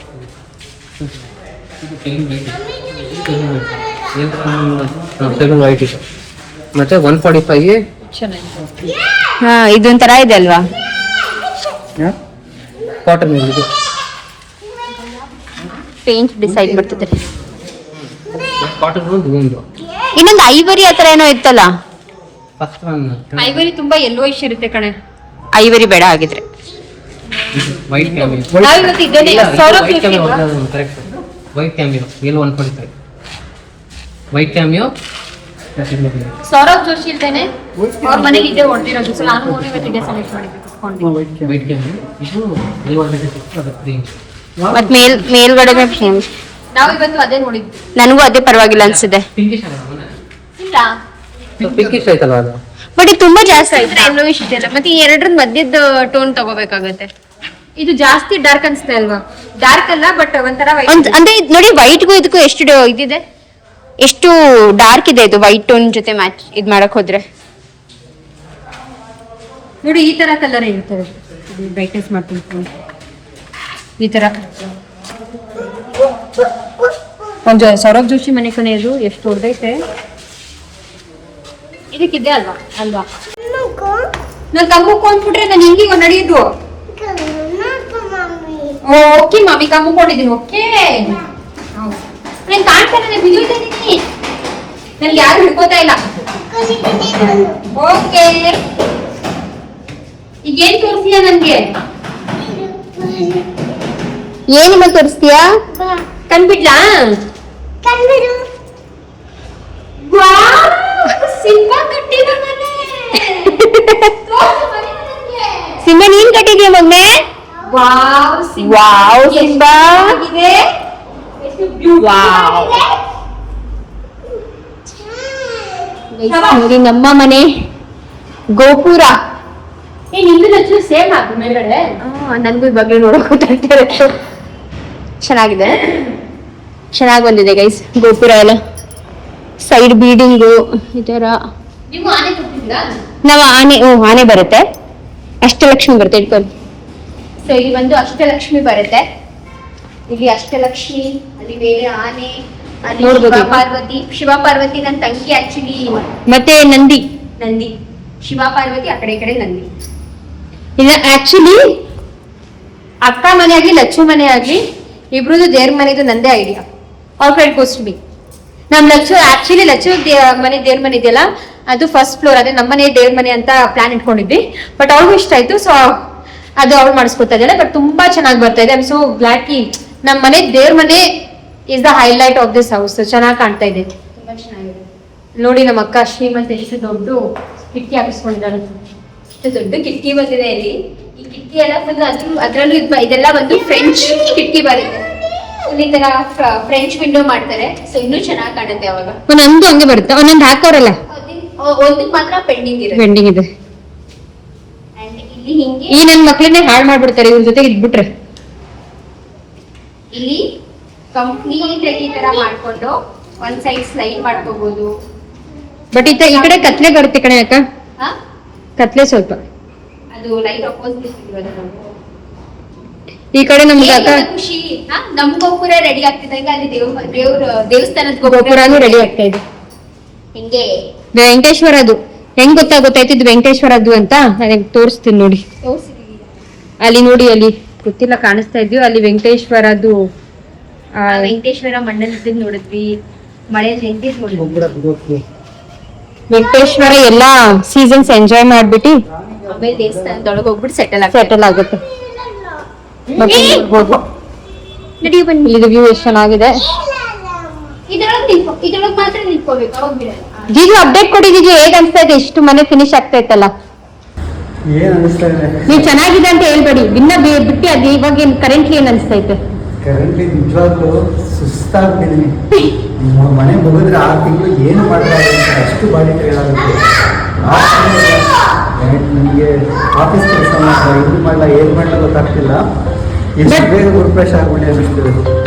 ಮತ್ತೆ 145 ಹಾ ಇದೊಂಥರ ಇದೆ ಅಲ್ವಾ, ಕಾಟನ್ ಪೇಂಟ್ ಡಿಸೈಡ್ ಮಾಡ್ತಿದ್ದಾರೆ. ಕಾಟನ್ ಇನ್ನೊಂದು ಐವರಿ ಹತ್ರ ಏನೋ ಇತ್ತಲ್ಲ. ಐವರಿ ತುಂಬಾ ಯೆಲ್ಲೋಯಿಶ್ ಇರುತ್ತೆ ಕಣೆ. ಐವರಿ ಬೇಡ ಆಗಿದ್ರೆ. ವೈಟ್ ಕ್ಯಾಮಿರೋ ನಾವಿವತ್ತು ಇದನ್ನೇ correct white Camaro L145 white Camaro Saurav Joshi ಇಲ್ದೇನೆ ಅವ್ರ ಮನೆಗೆ ಇದೇ ಹೊಡ್ದಿರೋದು. ಸೊ ನಾನು ಮೂರು ಇವತ್ತಿಗೆ ಸೆಲೆಕ್ಟ್ ಮಾಡಿದ್ದೆ. ವೈಟ್ ಕ್ಯಾಮಿಯೋ ಇದು ಮತ್ ಮೇಲ್ಗಡೆ ನಾವು ಇವತ್ತು ಅದೇ ನೋಡಿದ್ವಿ. ನನಗೂ ಅದೇ ಪರವಾಗಿಲ್ಲ ಅನ್ಸಿದೆ. ಪಿಂಕಿಶ್ ಇಲ್ಲ ಪಿಂಕಿಶ್ ಆಯ್ತಲ್ವಾ ಅದು? ಬಟ್ ಇದು ತುಂಬಾ ಜಾಸ್ತಿ ಆಯ್ತು. ಇನ್ನೂ ಇಷ್ಟ ಇಲ್ಲ. ಮತ್ತೆ ಈ ಎರಡರ ಮಧ್ಯದ ಟೋನ್ ತಗೋಬೇಕಾಗತ್ತೆ. ಇದು ಜಾಸ್ತಿ ಡಾರ್ಕ್ ಅನ್ಸುತ್ತೆ ಅಲ್ವಾ? ಡಾರ್ಕ್ ಅಲ್ಲ ಬಟ್ ಒಂಥರ ಅಂದ್ರೆ ನೋಡಿ ವೈಟ್ಗೂ ಇದಕ್ಕೂ ಎಷ್ಟು ಇದಿದೆ, ಎಷ್ಟು ಡಾರ್ಕ್ ಇದೆ ಇದು ವೈಟ್ ಟೋನ್ ಜೊತೆ ಮ್ಯಾಚ್ ಇದ್ ಮಾಡಕ್ ಹೋದ್ರೆ. ನೋಡಿ ಈ ತರ ಕಲರ್ ಇರ್ತದೆ. ಬ್ರೈಟ್ನೆಸ್ ಮಾಡ್ತೀನಿ ಈ ತರ. ಒಂದು ಸೌರವ್ ಜೋಶಿ ಮನೆ ಕಣೆ ಇದು ಎಷ್ಟು ದೊಡ್ಡದೈತೆ. ಇದಕ್ಕಿದೆ ಅಲ್ವಾ ಅಲ್ವಾ? ನಾನು ಕಮ್ಮು ಕೊಂಡ್ಬಿಟ್ರೆ ನಾನು ಹಿಂಗಿಗ ನಡೆಯೋದು. ಓಕೆ ಮಾಮಿ ಕಮ್ಮಿಕೊಂಡಿದ್ದೀನಿ. ಓಕೆ ನಾನು ಕಾಣ್ತಾನೆ ಬಿದ್ದಿದ್ದೀನಿ. ನನ್ಗೆ ಯಾರು ಹಿಡ್ಕೋತಾ ಇಲ್ಲ. ಓಕೆ ಈಗ ಏನ್ ತೋರಿಸಿಯಾ ನನ್ಗೆ? ಏನಿಮ್ಮ ತೋರಿಸ್ತೀಯಾ? ಕಣ್ಬಿಡ್ಲಾ? ಸಿಂಬಾ ಕಟ್ಟಿದ ಮನೆ. ಸಿಂಬಾ ನೀನ್ ಕಟ್ಟಿದ್ಯಾ ಮಗ್ನೆ? Wow Simba. ನೋಡಿ ನಮ್ಮ ಮನೆ ಗೋಪುರ. ನಿಂದು ನಚ್ಚು ಸೇಮ್ ಹಾಕು ಮೇಲ್ಗಡೆ. ನನ್ಗೂ ಇವಾಗ್ಲೇ ನೋಡಕ್ ಗೊತ್ತಾಗ್ತಿದೆ. ಚೆನ್ನಾಗಿದೆ, ಚೆನ್ನಾಗಿ ಬಂದಿದೆ ಗೈಸ್ ಗೋಪುರ ಎಲ್ಲ. ಸೈಡ್ ಬೀಡಿಂಗು ಈ ತರ. ನೀವು ಆನೆ ಕೊಟ್ಟಿದ್ದೀರಾ? ನಾವು ಆನೆ ಬರುತ್ತೆ, ಅಷ್ಟಲಕ್ಷ್ಮಿ ಬರುತ್ತೆ ಇಟ್ಕೊಂಡು. ಸೊ ಇಲ್ಲಿ ಬಂದು ಅಷ್ಟಲಕ್ಷ್ಮಿ ಬರುತ್ತೆ. ಇಲ್ಲಿ ಅಷ್ಟಲಕ್ಷ್ಮಿ, ಅಲ್ಲಿ ಬೇರೆ ಆನೆ, ಅಲ್ಲಿ ಶಿವ ಪಾರ್ವತಿ ನನ್ನ ತಂಗಿ ಆಕ್ಚುಲಿ. ಮತ್ತೆ ನಂದಿ ಶಿವ ಪಾರ್ವತಿ ಆ ಕಡೆ ಈ ಕಡೆ ನಂದಿ. ಇಲ್ಲ ಆಕ್ಚುಲಿ ಅಕ್ಕ ಮನೆ ಆಗ್ಲಿ ಲಚ್ಚು ಮನೆ ಆಗ್ಲಿ ಇಬ್ರದ್ದು ದೇವ್ರ ಮನೆದು ನಂದೇ ಐಡಿಯಾ. ಅವ್ರ ಕಡೆ ಗೋಸ್ಟ್ಬಿ ನಮ್ ಲಚ್ಚು ಮನೆ ದೇವ್ರ ಮನೆ ಇದೆಯಲ್ಲ ಅದು ಫಸ್ಟ್ ಫ್ಲೋರ್. ಅದೇ ನಮ್ಮ ಮನೆ ದೇವ್ರ ಮನೆ ಅಂತ ಪ್ಲಾನ್ ಇಟ್ಕೊಂಡಿದ್ವಿ. ಬಟ್ ಅವ್ರಿಗೂ ಇಷ್ಟ ಆಯ್ತು. ಸೊ ಅದು ಅವ್ಳು ಮಾಡಿಸ್ಕೊತಾ ಇದ್ದಾಳೆ. ಬಟ್ ತುಂಬಾ ಚೆನ್ನಾಗಿ ಬರ್ತಾ ಇದೆ. ಐ ಆಮ್ ಸೋ ಗ್ಲಾಡ್ ಕಿ ನಮ್ಮ ಮನೆ ದೇವ್ರ ಮನೆ is the highlight of this house. ಚೆನ್ನಾಗಿ ಕಾಣ್ತಾ ಇದೆ, ತುಂಬಾ ಚೆನ್ನಾಗಿದೆ. ನೋಡಿ ನಮ್ಮ ಅಕ್ಕ ಶ್ರೀಮಂತ ಎಷ್ಟು ದೊಡ್ಡ ಕಿಟಕಿ ಹಾಕಿಸ್ಕೊಂಡಿದ್ದಾಳೆ. ಎಷ್ಟು ದೊಡ್ಡ ಕಿಟಕಿ ಬಂದಿದೆ ಇಲ್ಲಿ. ಈ ಕಿಟಕಿ ಎಲ್ಲ ಫುಲ್ ಅದ್ರಲ್ಲೂ ಇದೆಲ್ಲ ಒಂದು ಫ್ರೆಂಚ್ ಕಿಟಕಿ ಬರುತ್ತೆ. ಈ ತರ ಫ್ರೆಂಚ್ ವಿಂಡೋ ಮಾಡ್ತಾರೆ. ಸೊ ಇನ್ನೂ ಚೆನ್ನಾಗಿ ಕಾಣುತ್ತೆ ಅವಾಗ. ಒಂದೊಂದು ಹಂಗೆ ಬರುತ್ತೆ, ಒಂದೊಂದು ಹಾಕೋರಲ್ಲ. ಒಂದಕ್ಕೆ ಮಾತ್ರ ಪೆಂಡಿಂಗ್ ಇದೆ. ಇಲ್ಲಿ ಹಿಂಗೆ ಈ ನನ್ ಮಕ್ಳನ್ನೇ ಹಾಳು ಮಾಡ್ಬಿಡ್ತಾರೆ ಇವ್ರ ಜೊತೆಗೆ ಇದ್ಬಿಟ್ರೆ. ಇಲ್ಲಿ ಕಂಪ್ಲೀಟ್ ಈ ತರ ಮಾಡ್ಕೊಂಡು ಒಂದ್ ಸೈಡ್ ಸ್ಲೈಡ್ ಮಾಡ್ಕೋಬಹುದು. ಬಟ್ ಈ ಕಡೆ ಕತ್ಲೆ ಬರುತ್ತೆ ಕಣೆ ಅಕ್ಕ, ಕತ್ಲೆ ಸ್ವಲ್ಪ. ಅದು ಲೈಟ್ ಅಪೋಸಿಟ್ ಇರೋದು. ಈ ಕಡೆ ನಮ್ಗೆ ಅಕ್ಕ ಖುಷಿ. ನಮ್ ಗೋಪುರ ರೆಡಿ ಆಗ್ತಿದ್ದಂಗ ಅಲ್ಲಿ ದೇವಸ್ಥಾನದ ಗೋಪುರಾನು ರೆಡಿ ಆಗ್ತಾ ಇದೆ. ಹಿಂಗೆ ವೆಂಕಟೇಶ್ವರ ಅದು ಹೆಂಗ್ ಗೊತ್ತಾಗುತ್ತೆ ಇದು ವೆಂಕಟೇಶ್ವರದ್ದು ಅಂತ ನನಗೆ ತೋರಿಸ್ತೀನಿ ನೋಡಿ. ಅಲ್ಲಿ ನೋಡಿ, ಅಲ್ಲಿ ಗೊತ್ತಿಲ್ಲ ಕಾಣಿಸ್ತಾ ಇದೆಯೋ ಅಲ್ಲಿ ವೆಂಕಟೇಶ್ವರದ್ದು. ವೆಂಕಟೇಶ್ವರ ಮಣ್ಣಲ್ಲಿ ನೋಡಿದ್ವಿ, ಮಳೆಯಲ್ಲಿ ನೋಡಿದ್ವಿ. ವೆಂಕಟೇಶ್ವರ ಎಲ್ಲಾ ಸೀಸನ್ಸ್ ಎಂಜಾಯ್ ಮಾಡ್ಬಿಟ್ಟು ಆಮೇಲೆ ದೇವಸ್ಥಾನದೊಳಗೆ ಹೋಗ್ಬಿಟ್ಟು ಸೆಟಲ್ ಆಗುತ್ತೆ. ನಡಿ ಬನ್ನಿ. ಇದು ವ್ಯೂ ಎಷ್ಟು ಚೆನ್ನಾಗಿದೆ. ಇದ್ರೊಳಗೆ ಮಾತ್ರ ನಿಂತ್ಕೋಬೇಕು. ಜೀಜು ಅಪ್ಡೇಟ್ ಕೊಟ್ಟಿದ್ದೀವಿ, ಹೇಗ್ ಅನ್ಸ್ತಾ ಇದೆ? ಇಷ್ಟು ಮನೆ ಫಿನಿಶ್ ಆಗ್ತಾ ಇತ್ತಲ್ಲ. ಏನ್ ಅನಿಸ್ತಾ ಇದೆ? ನೀವ್ ಚೆನ್ನಾಗಿದೆ ಅಂತ ಹೇಳ್ಬೇಡಿ, ಇನ್ನ ಬಿಟ್ಟು ಅದು ಇವಾಗ ಕರೆಂಟ್ಲಿ ಏನ್ ಅನ್ಸ್ತೈತೆ? ಕರೆಂಟ್ಲಿ ನಿಜವಾಗ್ಲೂ ಸುಸ್ತಾಗ್ಬಿಟ್ಟಿದೀನಿ. ಮನೆ ಮುಗಿದ್ರೆ 6 ತಿಂಗಳು ಏನು ಮಾಡ್ತಾರೆ ಅಷ್ಟು ಬಾಡಿ ಟೈರ್ಡ್ ನನಗೆ ಆಫೀಸ್ ಕೆಲಸ ಮಾಡ್ತಾ ಇದು ಮಾಡಲ್ಲ ಏನು ಮಾಡಲ್ಲ ಗೊತ್ತಾಗ್ತಿಲ್ಲ. ಎಷ್ಟು ಬೇಗ ರಿಫ್ರೆಶ್ ಆಗ್ಬಿಡಿ ಅನಿಸ್ತದೆ.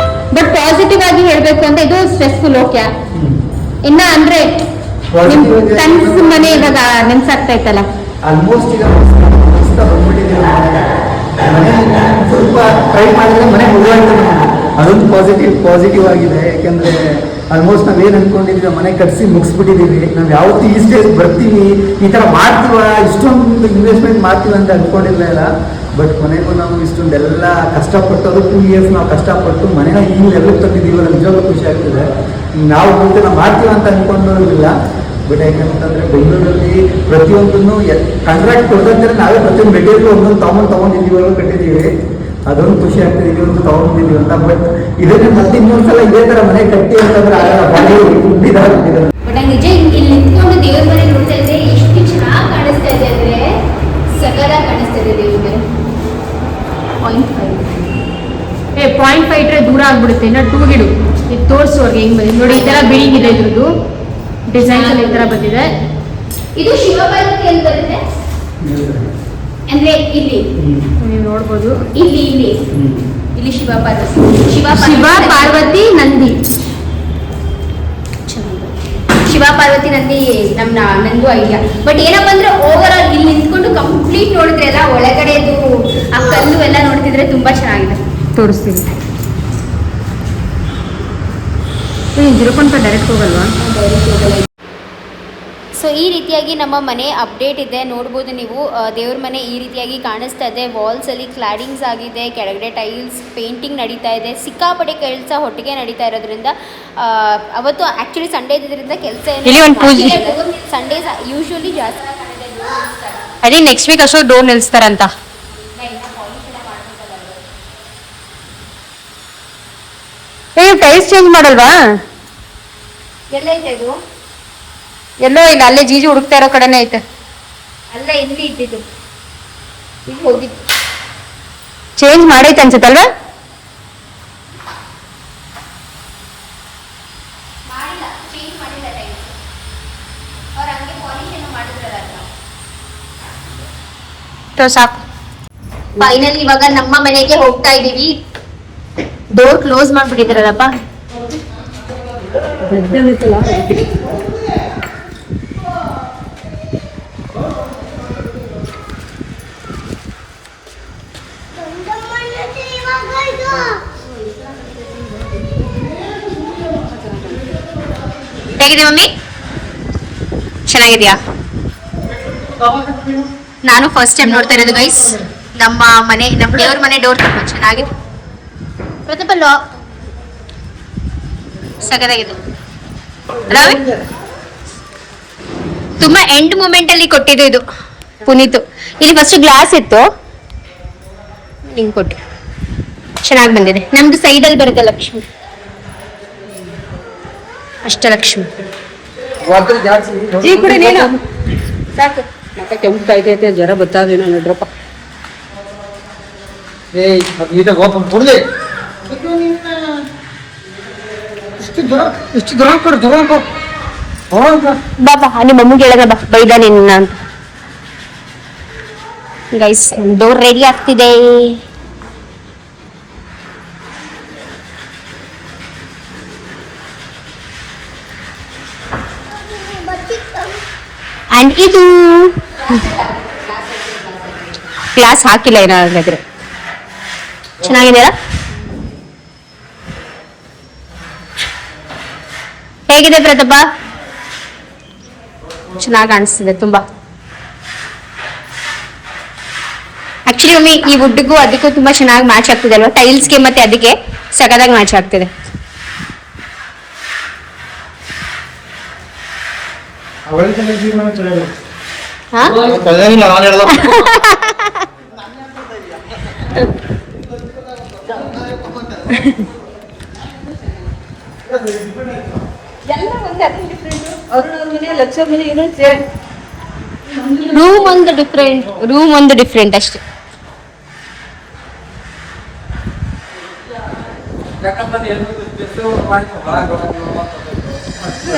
ಬಟ್ ಪಾಸಿಟಿವ್ ಆಗಿ ಹೇಳ್ಬೇಕು ಅಂತ ಇದು ಸ್ಟ್ರೆಸ್ಫುಲ್. ಓಕೆ, ಇನ್ನ ಅಂದ್ರೆ ಕನ್ಸ್ ಮನೆ ಇವಾಗ ನೆನ್ಸಾಗ್ತಾ ಇತ್ತಲ್ಲ. ಆಲ್ಮೋಸ್ಟ್ ಈಗ ಬಂದ್ಬಿಟ್ಟಿದ್ದೀವಿ. ಮನೆ ಸ್ವಲ್ಪ ಟ್ರೈ ಮಾಡಿದ್ರೆ ಮನೆ ಮುಗಿದಾಗ್ತದೆ. ಅದೊಂದು ಪಾಸಿಟಿವ್ ಆಗಿದೆ. ಯಾಕೆಂದ್ರೆ ಆಲ್ಮೋಸ್ಟ್ ನಾವೇನು ಅನ್ಕೊಂಡಿದ್ವಿ ಮನೆ ಕಟ್ಸಿ ಮುಗಿಸ್ಬಿಟ್ಟಿದ್ದೀವಿ. ನಾವು ಯಾವತ್ತೂ ಈ ಸ್ಟೇಜ್ ಬರ್ತೀವಿ, ಈ ಥರ ಮಾಡ್ತೀವ, ಇಷ್ಟೊಂದು ಇನ್ವೆಸ್ಟ್ಮೆಂಟ್ ಮಾಡ್ತೀವಿ ಅಂತ ಅನ್ಕೊಂಡಿರಲಿಲ್ಲ. ಬಟ್ ಕೊನೆಗೂ ನಾವು ಇಷ್ಟೊಂದೆಲ್ಲ ಕಷ್ಟಪಟ್ಟು, ಅದು 2 years ನಾವು ಕಷ್ಟಪಟ್ಟು ಮನೆನ ಈ ಲೆವೆಲ್ ತಂದಿದ್ದೀವಲ್ಲ, ನಿಜವಾಗ್ಲೂ ಖುಷಿ ಆಗ್ತದೆ. ನಾವು ಮುಂದೆ ನಾವು ಮಾಡ್ತೀವಿ ಅಂತ ಅನ್ಕೊಂಡಿರಲಿಲ್ಲ. ಬಟ್ ಯಾಕಂತಂದರೆ ಬೆಂಗಳೂರಲ್ಲಿ ಪ್ರತಿಯೊಂದನ್ನು ಕಾಂಟ್ರಾಕ್ಟ್ ಕೊಡ್ದಂತಾರೆ ನಾವೇ ಪ್ರತಿಯೊಂದು ಮೆಟೀರಿಯಲ್ ಒಂದೊಂದು ತೊಗೊಂಡಿದ್ದೀವಿ, ಕಟ್ಟಿದ್ದೀವಿ. ಅದೊಂದು ಖುಷಿ ಆಗ್ತದೆ, ಇದೊಂದು ತೊಗೊಂಡಿದ್ದೀವಿ ಅಂತ. ಬಟ್ ಇದನ್ನ ಮತ್ತೆ ಇನ್ನೊಂದ್ಸಲ ಇದೇ ತರ ಮನೆ ಕಟ್ಟಿ ಅಂತಂದ್ರೆ ಆಗಲ್ಲ, ಬಾಡಿ ಉಬ್ಬಿದಾಗ್ಬಿಟ್ಟಿದೆ. ಬಟ್ ನಿಜ ಇಲ್ಲಿ ನಿಂತ್ಕೊಂಡು ದೇವ್ರ ಮನೆ ನೋಡ್ತಾ ಇದ್ರೆ ಎಷ್ಟು ಚೆನ್ನಾಗಿ ಕಾಣಿಸ್ತಾ ಇದೆ ಅಂದ್ರೆ ಸಕಲಾಗಿ ಕಾಣಿಸ್ತಾ ಇದೆ ದೇವ್ರ ಮನೆ. 0.5 ಇಟ್ರೆ ದೂರ ಆಗ್ಬಿಡುತ್ತೆ. ಇನ್ನ 2 ಗಿಡು ಇದು ತೋರಿಸು ಅವ್ರಿಗೆ ಹೆಂಗ್ ಬಂದಿದೆ ನೋಡಿ. ಈ ತರ ಬಿಲ್ಡಿಂಗ್ ಇದೆ, ಇದ್ರದ್ದು ಡಿಸೈನ್ಸ್ ಎಲ್ಲ ಈ ತರ ಬಂದಿದೆ. ಇದು ಶಿವಪಾರ್ವತಿ ಅಂತ ಬರುತ್ತೆ ಅಂದ್ರೆ ಇಲ್ಲಿ ನೀವು ನೋಡ್ಬೋದು. ಇಲ್ಲಿ ಶಿವ ಪಾರ್ವತಿ ನಂದಿ. ಶಿವ ಪಾರ್ವತಿ ನಂದಿ ನಂದು ಐಡಿಯಾ. ಬಟ್ ಏನಪ್ಪಾ ಅಂದ್ರೆ ಓವರ್ ಆಲ್ ಇಲ್ಲಿ ನಿಂತ್ಕೊಂಡು ಕಂಪ್ಲೀಟ್ ನೋಡಿದ್ರೆ ಎಲ್ಲ ಒಳಗಡೆದು ಆ ಕಲ್ಲು ಎಲ್ಲ ನೋಡ್ತಿದ್ರೆ ತುಂಬಾ ಚೆನ್ನಾಗಿದೆ. ತೋರಿಸ್ತೀನಿ. 0.5 ಡೈರೆಕ್ಟ್ ಹೋಗಲ್ವಾ? ಸೊ ಈ ರೀತಿಯಾಗಿ ನಮ್ಮ ಮನೆ ಅಪ್ಡೇಟ್ ಇದೆ, ನೋಡ್ಬೋದು ನೀವು. ದೇವ್ರ ಮನೆ ಈ ರೀತಿಯಾಗಿ ಕಾಣಿಸ್ತಾ ಇದೆ. ವಾಲ್ಸಲ್ಲಿ ಕ್ಲಾಡಿಂಗ್ಸ್ ಆಗಿದೆ, ಕೆಳಗಡೆ ಟೈಲ್ಸ್ ಪೇಂಟಿಂಗ್ ನಡೀತಾ ಇದೆ. ಸಿಕ್ಕಾಪಟ್ಟೆ ಕೆಲಸ ಒಟ್ಟಿಗೆ ನಡೀತಾ ಇರೋದ್ರಿಂದ ಅವತ್ತು ಆ್ಯಕ್ಚುಲಿ ಸಂಡೇ ಇದ್ರಿಂದ ಕೆಲಸ ಸಂಡೇಸ್ ಯೂಶ್ವಲಿ ಜಾಸ್ತಿ. ಅದೇ ನೆಕ್ಸ್ಟ್ ವೀಕ್ ಅಷ್ಟೊಂದು ಡೋರ್ ನಿಲ್ಲಿಸ್ತಾರಂತ. ಟೈಲ್ಸ್ ಚೇಂಜ್ ಮಾಡಲ್ವಾ? ಎಲ್ಲ ಇದೆ ಇದು, ಎಲ್ಲೋ ಇಲ್ಲ, ಅಲ್ಲೇ ಜೀಜು ಹುಡುಕ್ತಾ ಇರೋ ಕಡೆನೇ ಐತೆ. ಅಲ್ಲ ಇಲ್ಲಿ ಇದ್ದಿದ್ದು, ಇಲ್ಲಿ ಹೋಗಿದ್ದು ಚೇಂಜ್ ಮಾಡೈತೆ ಅನ್ಸುತ್ತಲ್ವಾ? ಮಾಡಿಲ್ಲ, ಚೇಂಜ್ ಮಾಡಿಲ್ಲ ಟೈಲ್ಸ್. ಅವ್ರು ಹಂಗೆ ಪಾಲಿಶ್ ಏನೋ ಮಾಡಿದ್ರಲ್ಲ. ಸಾಕು. ಫೈನಲಿ ಇವಾಗ ನಮ್ಮ ಮನೆಗೆ ಹೋಗ್ತಾ ಇದೀವಿ. ಡೋರ್ ಕ್ಲೋಸ್ ಮಾಡ್ಬಿಟ್ಟಿದಾರಲ್ಲಪ್ಪ. ಹೇಗಿದೆ ಮಮ್ಮಿ? ಚೆನ್ನಾಗಿದ್ಯಾ? ನಾನು ಫಸ್ಟ್ ಟೈಮ್ ನೋಡ್ತಾ ಇರೋದು ಗೈಸ್ ನಮ್ಮ ಮನೆ, ನಮ್ಮ ದೇವ್ರ ಮನೆ ಡೋರ್ ತುಂಬಾ ಚೆನ್ನಾಗಿದೆ. ಪ್ರತಿಫಲ ಸಗದಾಗಿದೆ. ರವಿ ತುಂಬಾ ಎಂಡ್ ಮೂಮೆಂಟ್ ಅಲ್ಲಿ ಕೊಟ್ಟಿದ್ದು ಇದು ಪುನೀತು. ಇಲ್ಲಿ ಫಸ್ಟ್ ಗ್ಲಾಸ್ ಇತ್ತು, ಹಿಂಗ್ ಕೊಟ್ಟು ಚೆನ್ನಾಗಿ ಬಂದಿದೆ. ನಮ್ದು ಸೈಡ್ ಅಲ್ಲಿ ಬರುತ್ತೆ ಲಕ್ಷ್ಮಿ, ಅಷ್ಟಲಕ್ಷ್ಮಿ. ಸಾಕು. ಮತ್ತೆ ಕೆಂಪು ಐತೆ, ಜ್ವರ ಬತ್ತಾದೇನೋ ನೋಡ್ರಪ್ಪ. ಬಾಬಾ ನಿಮ್ಮ ಮಮ್ಮಿಗೆ ಹೇಳದ ಬಾ, ಬೈದ ನಿನ್ನ ಅಂತ. ಗೈಸ್ ಡೋರ್ ರೆಡಿ ಆಗ್ತಿದೆ. ಅಂಡ್ ಇದು ಗ್ಲಾಸ್ ಹಾಕಿಲ್ಲ ಏನಾದ್ರೆ. ಚೆನ್ನಾಗಿದೆಯಲ್ಲ? ಹೇಗಿದೆ ಪ್ರತಾಪ? ಚೆನ್ನಾಗಿ ಕಾಣಿಸ್ತಿದೆ ತುಂಬಾ. ಆಕ್ಚುಲಿ ಒಮ್ಮೆ ಈ ವುಡ್ಗೂ ಅದಕ್ಕೂ ತುಂಬಾ ಚೆನ್ನಾಗಿ ಮ್ಯಾಚ್ ಆಗ್ತಿದೆ ಅಲ್ವಾ? ಟೈಲ್ಸ್ಗೆ ಮತ್ತೆ ಅದಕ್ಕೆ ಸಖತ್ತಾಗಿ ಮ್ಯಾಚ್ ಆಗ್ತಿದೆ. ರೂಮ್ ಒಂದು ಡಿಫ್ರೆಂಟ್ ಅಷ್ಟೇ.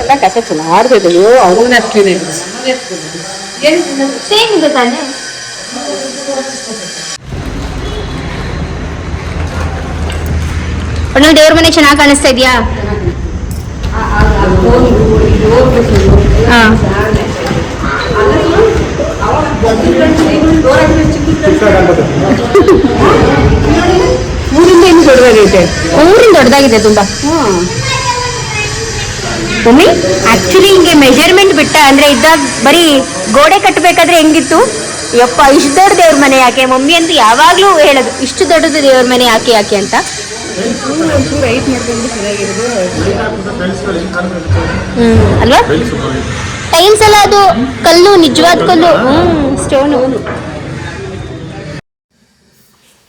ಎಲ್ಲ ಕಸ ಚೆನ್ನಾಗಿದೆ. ಅವನ ಅಷ್ಟೇನೆ ಸೇಮ್ ಇದೆ ತಾನೆ. ಅಣ್ಣ ದೇವ್ರ ಮನೆ ಚೆನ್ನಾಗಿ ಕಾಣಿಸ್ತಾ ಇದೆಯಾ? ಊರಿಂದ ಏನು ದೊಡ್ಡದಾಗೈತೆ? ಊರಿನ ದೊಡ್ಡದಾಗಿದೆ ತುಂಬಾ. ಮಮ್ಮಿ ಆಕ್ಚುಲಿ ಹಿಂಗೆ ಮೆಜರ್ಮೆಂಟ್ ಬಿಟ್ಟ ಅಂದ್ರೆ ಇದ್ದಾಗ ಬರೀ ಗೋಡೆ ಕಟ್ಟಬೇಕಾದ್ರೆ ಹೆಂಗಿತ್ತು, ಯಪ್ಪ ಇಷ್ಟು ದೊಡ್ಡ ದೇವ್ರ ಮನೆ ಯಾಕೆ? ಮಮ್ಮಿ ಅಂತ ಯಾವಾಗ್ಲೂ ಹೇಳೋದು, ಇಷ್ಟು ದೊಡ್ಡದು ದೇವ್ರ ಮನೆ ಯಾಕೆ ಯಾಕೆ ಅಂತ. ಅಲ್ವಾ? ಟೈಲ್ಸ್ ಎಲ್ಲ ಅದು ಕಲ್ಲು, ನಿಜವಾದ ಕಲ್ಲು, ಸ್ಟೋನು.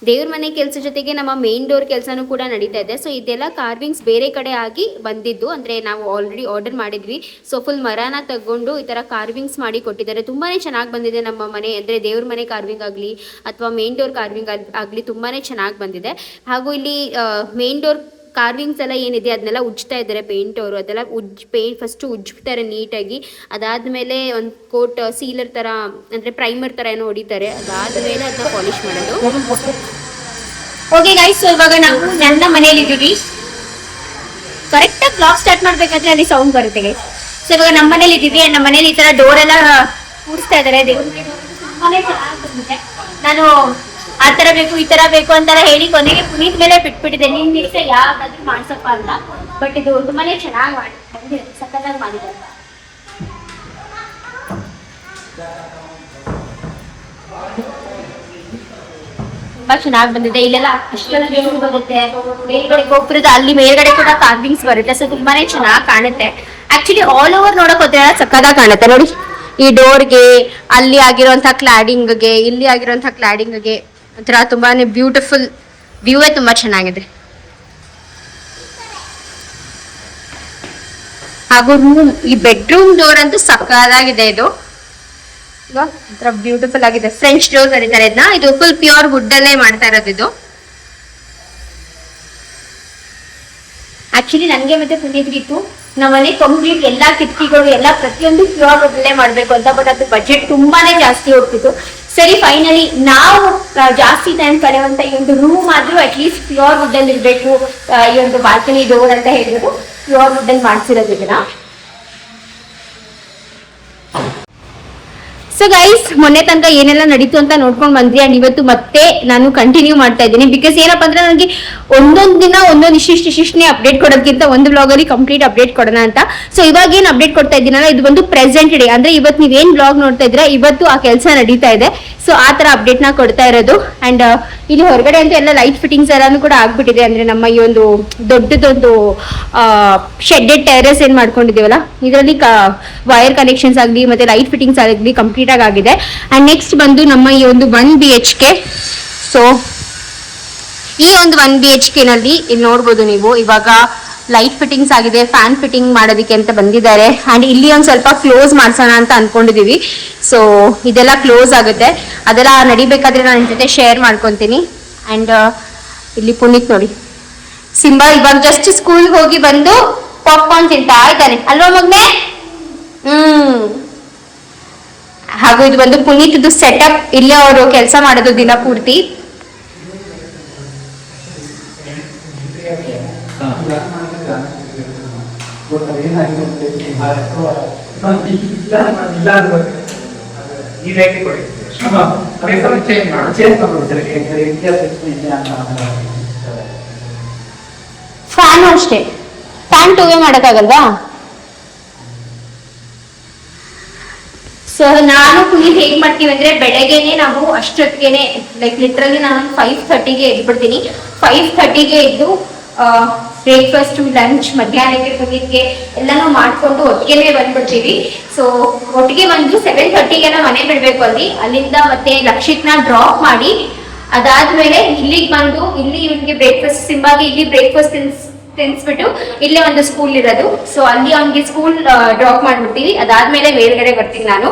ದೇವ್ರ ಮನೆ ಕೆಲಸ ಜೊತೆಗೆ ನಮ್ಮ ಮೇನ್ ಡೋರ್ ಕೆಲಸನೂ ಕೂಡ ನಡೀತಾ ಇದೆ. ಸೊ ಇದೆಲ್ಲ ಕಾರ್ವಿಂಗ್ಸ್ ಬೇರೆ ಕಡೆ ಆಗಿ ಬಂದಿದ್ದು, ಅಂದರೆ ನಾವು ಆಲ್ರೆಡಿ ಆರ್ಡರ್ ಮಾಡಿದ್ವಿ. ಸೊ ಫುಲ್ ಮರನ ತಗೊಂಡು ಈ ಥರ ಕಾರ್ವಿಂಗ್ಸ್ ಮಾಡಿ ಕೊಟ್ಟಿದ್ದಾರೆ. ತುಂಬಾ ಚೆನ್ನಾಗಿ ಬಂದಿದೆ ನಮ್ಮ ಮನೆ, ಅಂದರೆ ದೇವ್ರ ಮನೆ ಕಾರ್ವಿಂಗ್ ಆಗಲಿ ಅಥವಾ ಮೇನ್ ಡೋರ್ ಕಾರ್ವಿಂಗ್ ಆಗಲಿ ತುಂಬಾ ಚೆನ್ನಾಗಿ ಬಂದಿದೆ. ಹಾಗೂ ಇಲ್ಲಿ ಮೇನ್ ಡೋರ್ ಕಾರ್ವಿಂಗ್ಸ್ ಎಲ್ಲ ಏನಿದೆ ಅದನ್ನೆಲ್ಲ ಉಜ್ತಾ ಇದ್ದಾರೆ ಪೇಂಟ್ ಅವರು. ಅದೆಲ್ಲ ಫಸ್ಟು ಉಜ್ತಾರೆ ನೀಟಾಗಿ. ಅದಾದಮೇಲೆ ಒಂದು ಕೋಟ್ ಸೀಲರ್ ಥರ ಅಂದರೆ ಪ್ರೈಮರ್ ಥರ ಏನೋ ಹೊಡಿತಾರೆ. ಅದಾದಮೇಲೆ ಅದನ್ನ ಪಾಲಿಷ್ ಮಾಡೋದು. ಓಕೆ ಗೈಸ್, ಸೊ ಇವಾಗ ನಾವು ನನ್ನ ಮನೇಲಿ ಇದ್ದೀವಿ. ಕರೆಕ್ಟಾಗಿ ಬ್ಲಾಗ್ ಸ್ಟಾರ್ಟ್ ಮಾಡಬೇಕಾದ್ರೆ ಅಲ್ಲಿ ಸೌಂಡ್ ಬರುತ್ತೆ ಗೈಸ್. ಸೊ ಇವಾಗ ನಮ್ಮ ಮನೇಲಿ ಇದ್ದೀವಿ. ನಮ್ಮ ಮನೇಲಿ ಈ ಥರ ಡೋರ್ ಎಲ್ಲ ಕೂರಿಸ್ತಾ ಇದ್ದಾರೆ. ನಾನು ಆ ಥರ ಬೇಕು ಈ ಥರ ಬೇಕು ಅಂತೆಲ್ಲ ಹೇಳಿ ಕೊನೆಗೆ ಪುನೀತ್ ಮೇಲೆ ಬಿಟ್ಬಿಟ್ಟಿದೆ. ನೀನು ದಿವಸ ಯಾವ್ದಾದ್ರು ಮಾಡ್ಸಪ್ಪ ಅಂತ. ಬಟ್ ಇದು ತುಂಬಾನೇ ಚೆನ್ನಾಗಿ ಮಾಡಿ ಸಕ್ಕತ್ತಾಗಿ ಮಾಡಿದ್ದಾರೆ. ತುಂಬಾ ಚೆನ್ನಾಗಿ ಬಂದಿದೆ. ಇಲ್ಲೆಲ್ಲ ಅಷ್ಟೆಲ್ಲ ಬೇರು ಬರುತ್ತೆ. ಮೇಲ್ಗಡೆ ಗೋಪುರದ ಅಲ್ಲಿ ಮೇಲ್ಗಡೆ ಕೂಡ ಕಾರ್ವಿಂಗ್ಸ್ ಬರುತ್ತೆ. ಸೊ ತುಂಬಾನೇ ಚೆನ್ನಾಗಿ ಕಾಣುತ್ತೆ. ಆಕ್ಚುಲಿ ಆಲ್ ಓವರ್ ನೋಡಕ್ ಹೋದ್ರೆ ಸಕ್ಕತ್ತಾಗಿ ಕಾಣುತ್ತೆ ನೋಡಿ. ಈ ಡೋರ್ಗೆ, ಅಲ್ಲಿ ಆಗಿರುವಂತಹ ಕ್ಲಾಡಿಂಗ್ಗೆ, ಇಲ್ಲಿ ಆಗಿರುವಂತಹ ಕ್ಲಾಡಿಂಗ್ಗೆ ಒಂಥರ ತುಂಬಾನೇ ಬ್ಯೂಟಿಫುಲ್ ವ್ಯೂವೇ ತುಂಬಾ ಚೆನ್ನಾಗಿದೆ. ಹಾಗೂ ರೂಮ್, ಈ ಬೆಡ್ರೂಮ್ ಡೋರ್ ಅಂತೂ ಸಕ್ಕತ್ತಾಗಿದೆ. ಇದು ಒಂಥರ ಬ್ಯೂಟಿಫುಲ್ ಆಗಿದೆ. ಫ್ರೆಂಚ್ ಡೋರ್ ಕರೀತಾರೆ ಇದನ್ನ. ಇದು ಫುಲ್ ಪ್ಯೂರ್ ವುಡ್ ಅಲ್ಲೇ ಮಾಡ್ತಾ ಇರೋದು ಇದು. ಆಕ್ಚುಲಿ ನನಗೆ ಮತ್ತೆ ಪುನೀತ್ಗಿತ್ತು ನಮ್ಮ ಮನೆ ಕಂಪ್ಲೀಟ್ ಎಲ್ಲಾ ಕಿಟಕಿಗಳು ಎಲ್ಲ ಪ್ರತಿಯೊಂದು ಪ್ಯೂರ್ ವುಡ್ ಅಲ್ಲೇ ಮಾಡ್ಬೇಕು ಅಂತ. ಬಟ್ ಅದು ಬಜೆಟ್ ತುಂಬಾನೇ ಜಾಸ್ತಿ ಹೋಗ್ತಿತ್ತು. ಸರಿ, ಫೈನಲಿ ನಾವು ಜಾಸ್ತಿ ಟೈಮ್ ಕಳೆಯುವಂತ ಈ ಒಂದು ರೂಮ್ ಆದ್ರೂ ಅಟ್ಲೀಸ್ಟ್ ಪ್ಯೂರ್ ವುಡ್ ಅಲ್ಲಿ ಇರ್ಬೇಕು. ಈ ಒಂದು ಬಾಲ್ಕನಿ ಡೋರ್ ಅಂತ ಹೇಳಿದ್ರು ಪ್ಯೂರ್ ವುಡ್ ಅಲ್ಲಿ ಮಾಡ್ಸಿರೋದು ಇದನ್ನ. ಸೊ ಗೈಸ್, ಮೊನ್ನೆ ತನಕ ಏನೆಲ್ಲ ನಡೀತು ಅಂತ ನೋಡ್ಕೊಂಡು ಬಂದ್ರಿ. ಅಂಡ್ ಇವತ್ತು ಮತ್ತೆ ನಾನು ಕಂಟಿನ್ಯೂ ಮಾಡ್ತಾ ಇದ್ದೀನಿ. ಬಿಕಾಸ್ ಏನಪ್ಪಾ ಅಂದ್ರೆ ನನಗೆ ಒಂದೊಂದು ದಿನ ಒಂದೊಂದು ಇಷ್ಟಿಷ್ಟೇ ಅಪ್ಡೇಟ್ ಕೊಡೋದಕ್ಕಿಂತ ಒಂದು ಬ್ಲಾಗ್ ಅಲ್ಲಿ ಕಂಪ್ಲೀಟ್ ಅಪ್ಡೇಟ್ ಕೊಡೋಣ ಅಂತ. ಸೊ ಇವಾಗ ಏನ್ ಅಪ್ಡೇಟ್ ಕೊಡ್ತಾ ಇದ್ದೀನಲ್ಲ, ಇದು ಒಂದು ಪ್ರೆಸೆಂಟ್ ಡೇ. ಅಂದ್ರೆ ಇವತ್ತು ನೀವೇನ್ ಬ್ಲಾಗ್ ನೋಡ್ತಾ ಇದ್ದೀರಾ ಇವತ್ತು ಆ ಕೆಲಸ ನಡೀತಾ ಇದೆ. ಸೊ ಆ ತರ ಅಪ್ಡೇಟ್ ನ ಕೊಡ್ತಾ ಇರೋದು. ಅಂಡ್ ಇಲ್ಲಿ ಹೊರಗಡೆ ಅಂತೂ ಎಲ್ಲ ಲೈಟ್ ಫಿಟ್ಟಿಂಗ್ಸ್ ಎಲ್ಲಾನು ಕೂಡ ಆಗ್ಬಿಟ್ಟಿದೆ. ಅಂದ್ರೆ ನಮ್ಮ ಈ ಒಂದು ದೊಡ್ಡದೊಂದು ಶೆಡ್ಡೆಡ್ ಟೆರೆಸ್ ಏನ್ ಮಾಡ್ಕೊಂಡಿದೀವಲ್ಲ, ಇದರಲ್ಲಿ ವೈರ್ ಕನೆಕ್ಷನ್ಸ್ ಆಗಲಿ ಮತ್ತೆ ಲೈಟ್ ಫಿಟ್ಟಿಂಗ್ಸ್ ಆಗಲಿ ಕಂಪ್ಲೀಟ್ ಆಗಿದೆ. ಅಂಡ್ ನೆಕ್ಸ್ಟ್ ಬಂದು ನಮ್ಮ ಈ ಒಂದು 1 BHK. ಸೊ ಈ ಒಂದು 1 BHK ನಲ್ಲಿ ಇಲ್ಲಿ ನೋಡ್ಬೋದು ನೀವು, ಇವಾಗ ಲೈಟ್ ಫಿಟ್ಟಿಂಗ್ಸ್ ಆಗಿದೆ, ಫ್ಯಾನ್ ಫಿಟ್ಟಿಂಗ್ ಮಾಡೋದಕ್ಕೆ ಅಂತ ಬಂದಿದ್ದಾರೆ. ಅಂಡ್ ಇಲ್ಲಿ ಒಂದ್ ಸ್ವಲ್ಪ ಕ್ಲೋಸ್ ಮಾಡ್ಸೋಣ ಅಂತ ಅನ್ಕೊಂಡಿದೀವಿ. ಸೊ ಇದೆಲ್ಲ ಕ್ಲೋಸ್ ಆಗುತ್ತೆ. ಅದೆಲ್ಲ ನಡಿಬೇಕಾದ್ರೆ ನಾನು ನಿಮ್ ಜೊತೆ ಶೇರ್ ಮಾಡ್ಕೊಂತೀನಿ. ಅಂಡ್ ಇಲ್ಲಿ ಪುನೀತ್ ನೋಡಿ, ಸಿಂಬಾ ಇವಾಗ ಜಸ್ಟ್ ಸ್ಕೂಲ್ ಹೋಗಿ ಬಂದು ಪಾಪ್ಕಾರ್ನ್ ತಿಂತಾ ಇದ್ದಾನೆ ಅಲ್ವಾ ಮಗ್ನೆ? ಹಾಗೂ ಇದು ಬಂದು ಪುನೀತ್ದು ಸೆಟಪ್. ಇಲ್ಲೇ ಅವರು ಕೆಲಸ ಮಾಡೋದು ದಿನ ಪೂರ್ತಿ. ಫ್ಯಾನ್ ಅಷ್ಟೇ, ಫ್ಯಾನ್ ಟೂವೇ ಮಾಡಕ್ಕಾಗಲ್ವಾ? ಸೊ ನಾನು ಪುನೀತ್ ಹೇಗ್ ಮಾಡ್ತೀವಿ ಅಂದ್ರೆ, ಬೆಳಗ್ಗೆನೆ ನಾವು ಅಷ್ಟೊತ್ತಿಗೆನೆ ಲೈಕ್ ಲಿಟ್ರಲಿ ನಾನು 5:30ಗೆ ಎದ್ಬಿಡ್ತೀನಿ. 5:30ಗೆ ಎದ್ದು ಬ್ರೇಕ್ಫಾಸ್ಟ್, ಲಂಚ್, ಮಧ್ಯಾಹ್ನಕ್ಕೆ ಪುನೀತ್ಗೆ ಎಲ್ಲಾನು ಮಾಡ್ಕೊಂಡು ಒಟ್ಟಿಗೆ ಬಂದ್ಬಿಡ್ತೀವಿ. ಸೊ ಒಟ್ಟಿಗೆ ಬಂದು 7:30ಗೆ ಮನೆ ಬಿಡ್ಬೇಕು. ಅಲ್ಲಿಂದ ಮತ್ತೆ ಲಕ್ಷಿತ್ನ ಡ್ರಾಪ್ ಮಾಡಿ ಅದಾದ್ಮೇಲೆ ಇಲ್ಲಿಗೆ ಬಂದು ಇಲ್ಲಿ ಇವನಿಗೆ ಬ್ರೇಕ್ಫಾಸ್ಟ್, ಸಿಂಬಾಗೆ ಇಲ್ಲಿ ಬ್ರೇಕ್ಫಾಸ್ಟ್ ತಿನ್ಸ್ಬಿಟ್ಟು ಇಲ್ಲೇ ಒಂದು ಸ್ಕೂಲ್ ಇರೋದು. ಸೊ ಅಲ್ಲಿ ಅವ್ನಿಗೆ ಸ್ಕೂಲ್ ಡ್ರಾಪ್ ಮಾಡ್ಬಿಡ್ತೀವಿ. ಅದಾದ್ಮೇಲೆ ಮೇಲ್ಗಡೆ ಬರ್ತೀನಿ ನಾನು.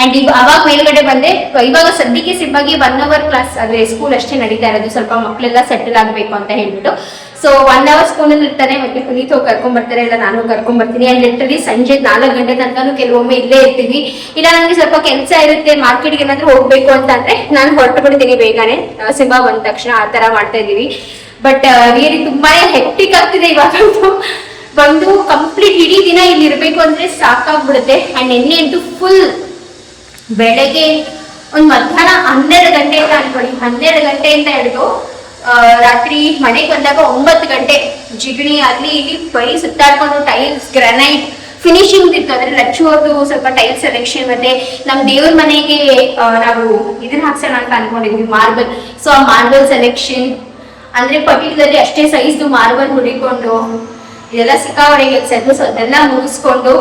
ಅಂಡ್ ಈಗ ಅವಾಗ ಮೇಲ್ಗಡೆ ಬಂದೆ. ಇವಾಗ ಸದ್ಯಕ್ಕೆ ಸಿಂಬಾಗಿ 1 hour ಕ್ಲಾಸ್ ಅಂದ್ರೆ ಸ್ಕೂಲ್ ಅಷ್ಟೇ ನಡೀತಾ ಇರೋದು, ಸ್ವಲ್ಪ ಮಕ್ಕಳೆಲ್ಲ ಸೆಟಲ್ ಆಗ್ಬೇಕು ಅಂತ ಹೇಳ್ಬಿಟ್ಟು. ಸೊ 1 hour ಸ್ಕೂಲಲ್ಲಿ ಇರ್ತಾನೆ. ಮತ್ತೆ ಪುನೀತ್ ಹೋಗಿ ಕರ್ಕೊಂಡ್ ಬರ್ತಾರೆ, ಇಲ್ಲ ನಾನು ಕರ್ಕೊಂಡ್ ಬರ್ತೀನಿ. ಅಂಡ್ ಲಿಟರಲಿ ಸಂಜೆ 4 ಗಂಟೆ ತನಕನೂ ಕೆಲವೊಮ್ಮೆ ಇಲ್ಲೇ ಇರ್ತೀವಿ. ಇಲ್ಲ ನನಗೆ ಸ್ವಲ್ಪ ಕೆಲಸ ಇರುತ್ತೆ, ಮಾರ್ಕೆಟ್ಗೆ ಏನಾದ್ರು ಹೋಗ್ಬೇಕು ಅಂತ ಅಂದ್ರೆ ನಾನು ಹೊರಟು ಬಿಡ್ತೀನಿ ಬೇಗನೆ, ಸಿಂಬಾ ಬಂದ ತಕ್ಷಣ. ಆ ತರ ಮಾಡ್ತಾ ಇದೀವಿ. ಬಟ್ ರಿಯಲಿ ತುಂಬಾನೇ ಹೆಕ್ಟಿಕ್ ಆಗ್ತಿದೆ ಇವಾಗ. ಬಂದು ಕಂಪ್ಲೀಟ್ ಇಡೀ ದಿನ ಇಲ್ಲಿ ಇರ್ಬೇಕು ಅಂದ್ರೆ ಸಾಕಾಗ್ಬಿಡುತ್ತೆ. ಅಂಡ್ ನಿನ್ನೆ ಅಂತೂ ಫುಲ್ ಬೆಳಗ್ಗೆ ಒಂದ್ ಮಧ್ಯಾಹ್ನ 12 ಗಂಟೆಯಿಂದ ಅನ್ಕೊಳ್ಳಿ, 12 ಗಂಟೆಯಿಂದ ಹಿಡಿದು ರಾತ್ರಿ ಮನೆಗೆ ಬಂದಾಗ 9 ಗಂಟೆ ಜಿಗಣಿ ಅಲ್ಲಿ ಇಲ್ಲಿ ಬರೀ ಸುತ್ತಾಡ್ಕೊಂಡು ಟೈಲ್ಸ್, ಗ್ರಾನೈಟ್ ಫಿನಿಶಿಂಗ್ ಇತ್ತು. ಅಂದ್ರೆ ಲಚ್ಚು ಅವ್ರದ್ದು ಸ್ವಲ್ಪ ಟೈಲ್ ಸೆಲೆಕ್ಷನ್, ಮತ್ತೆ ನಮ್ ದೇವ್ರ ಮನೆಗೆ ನಾವು ಇದನ್ನ ಹಾಕ್ಸೋಣ ಅಂತ ಅನ್ಕೊಂಡಿದ್ವಿ, ಮಾರ್ಬಲ್. ಸೊ ಆ ಮಾರ್ಬಲ್ ಸೆಲೆಕ್ಷನ್ ಅಂದ್ರೆ ಪರ್ಟಿಕ್ಯುಲರ್ಲಿ ಅಷ್ಟೇ ಸೈಜ್ದು ಮಾರ್ಬಲ್ ಹುಡಿಕೊಂಡು ಇದೆಲ್ಲ ಸಿಕ್ಕಾವಡೆ ಕೆಲಸ ಇತ್ತು. ಸೊ ಅದೆಲ್ಲ ಮುಗಿಸ್ಕೊಂಡು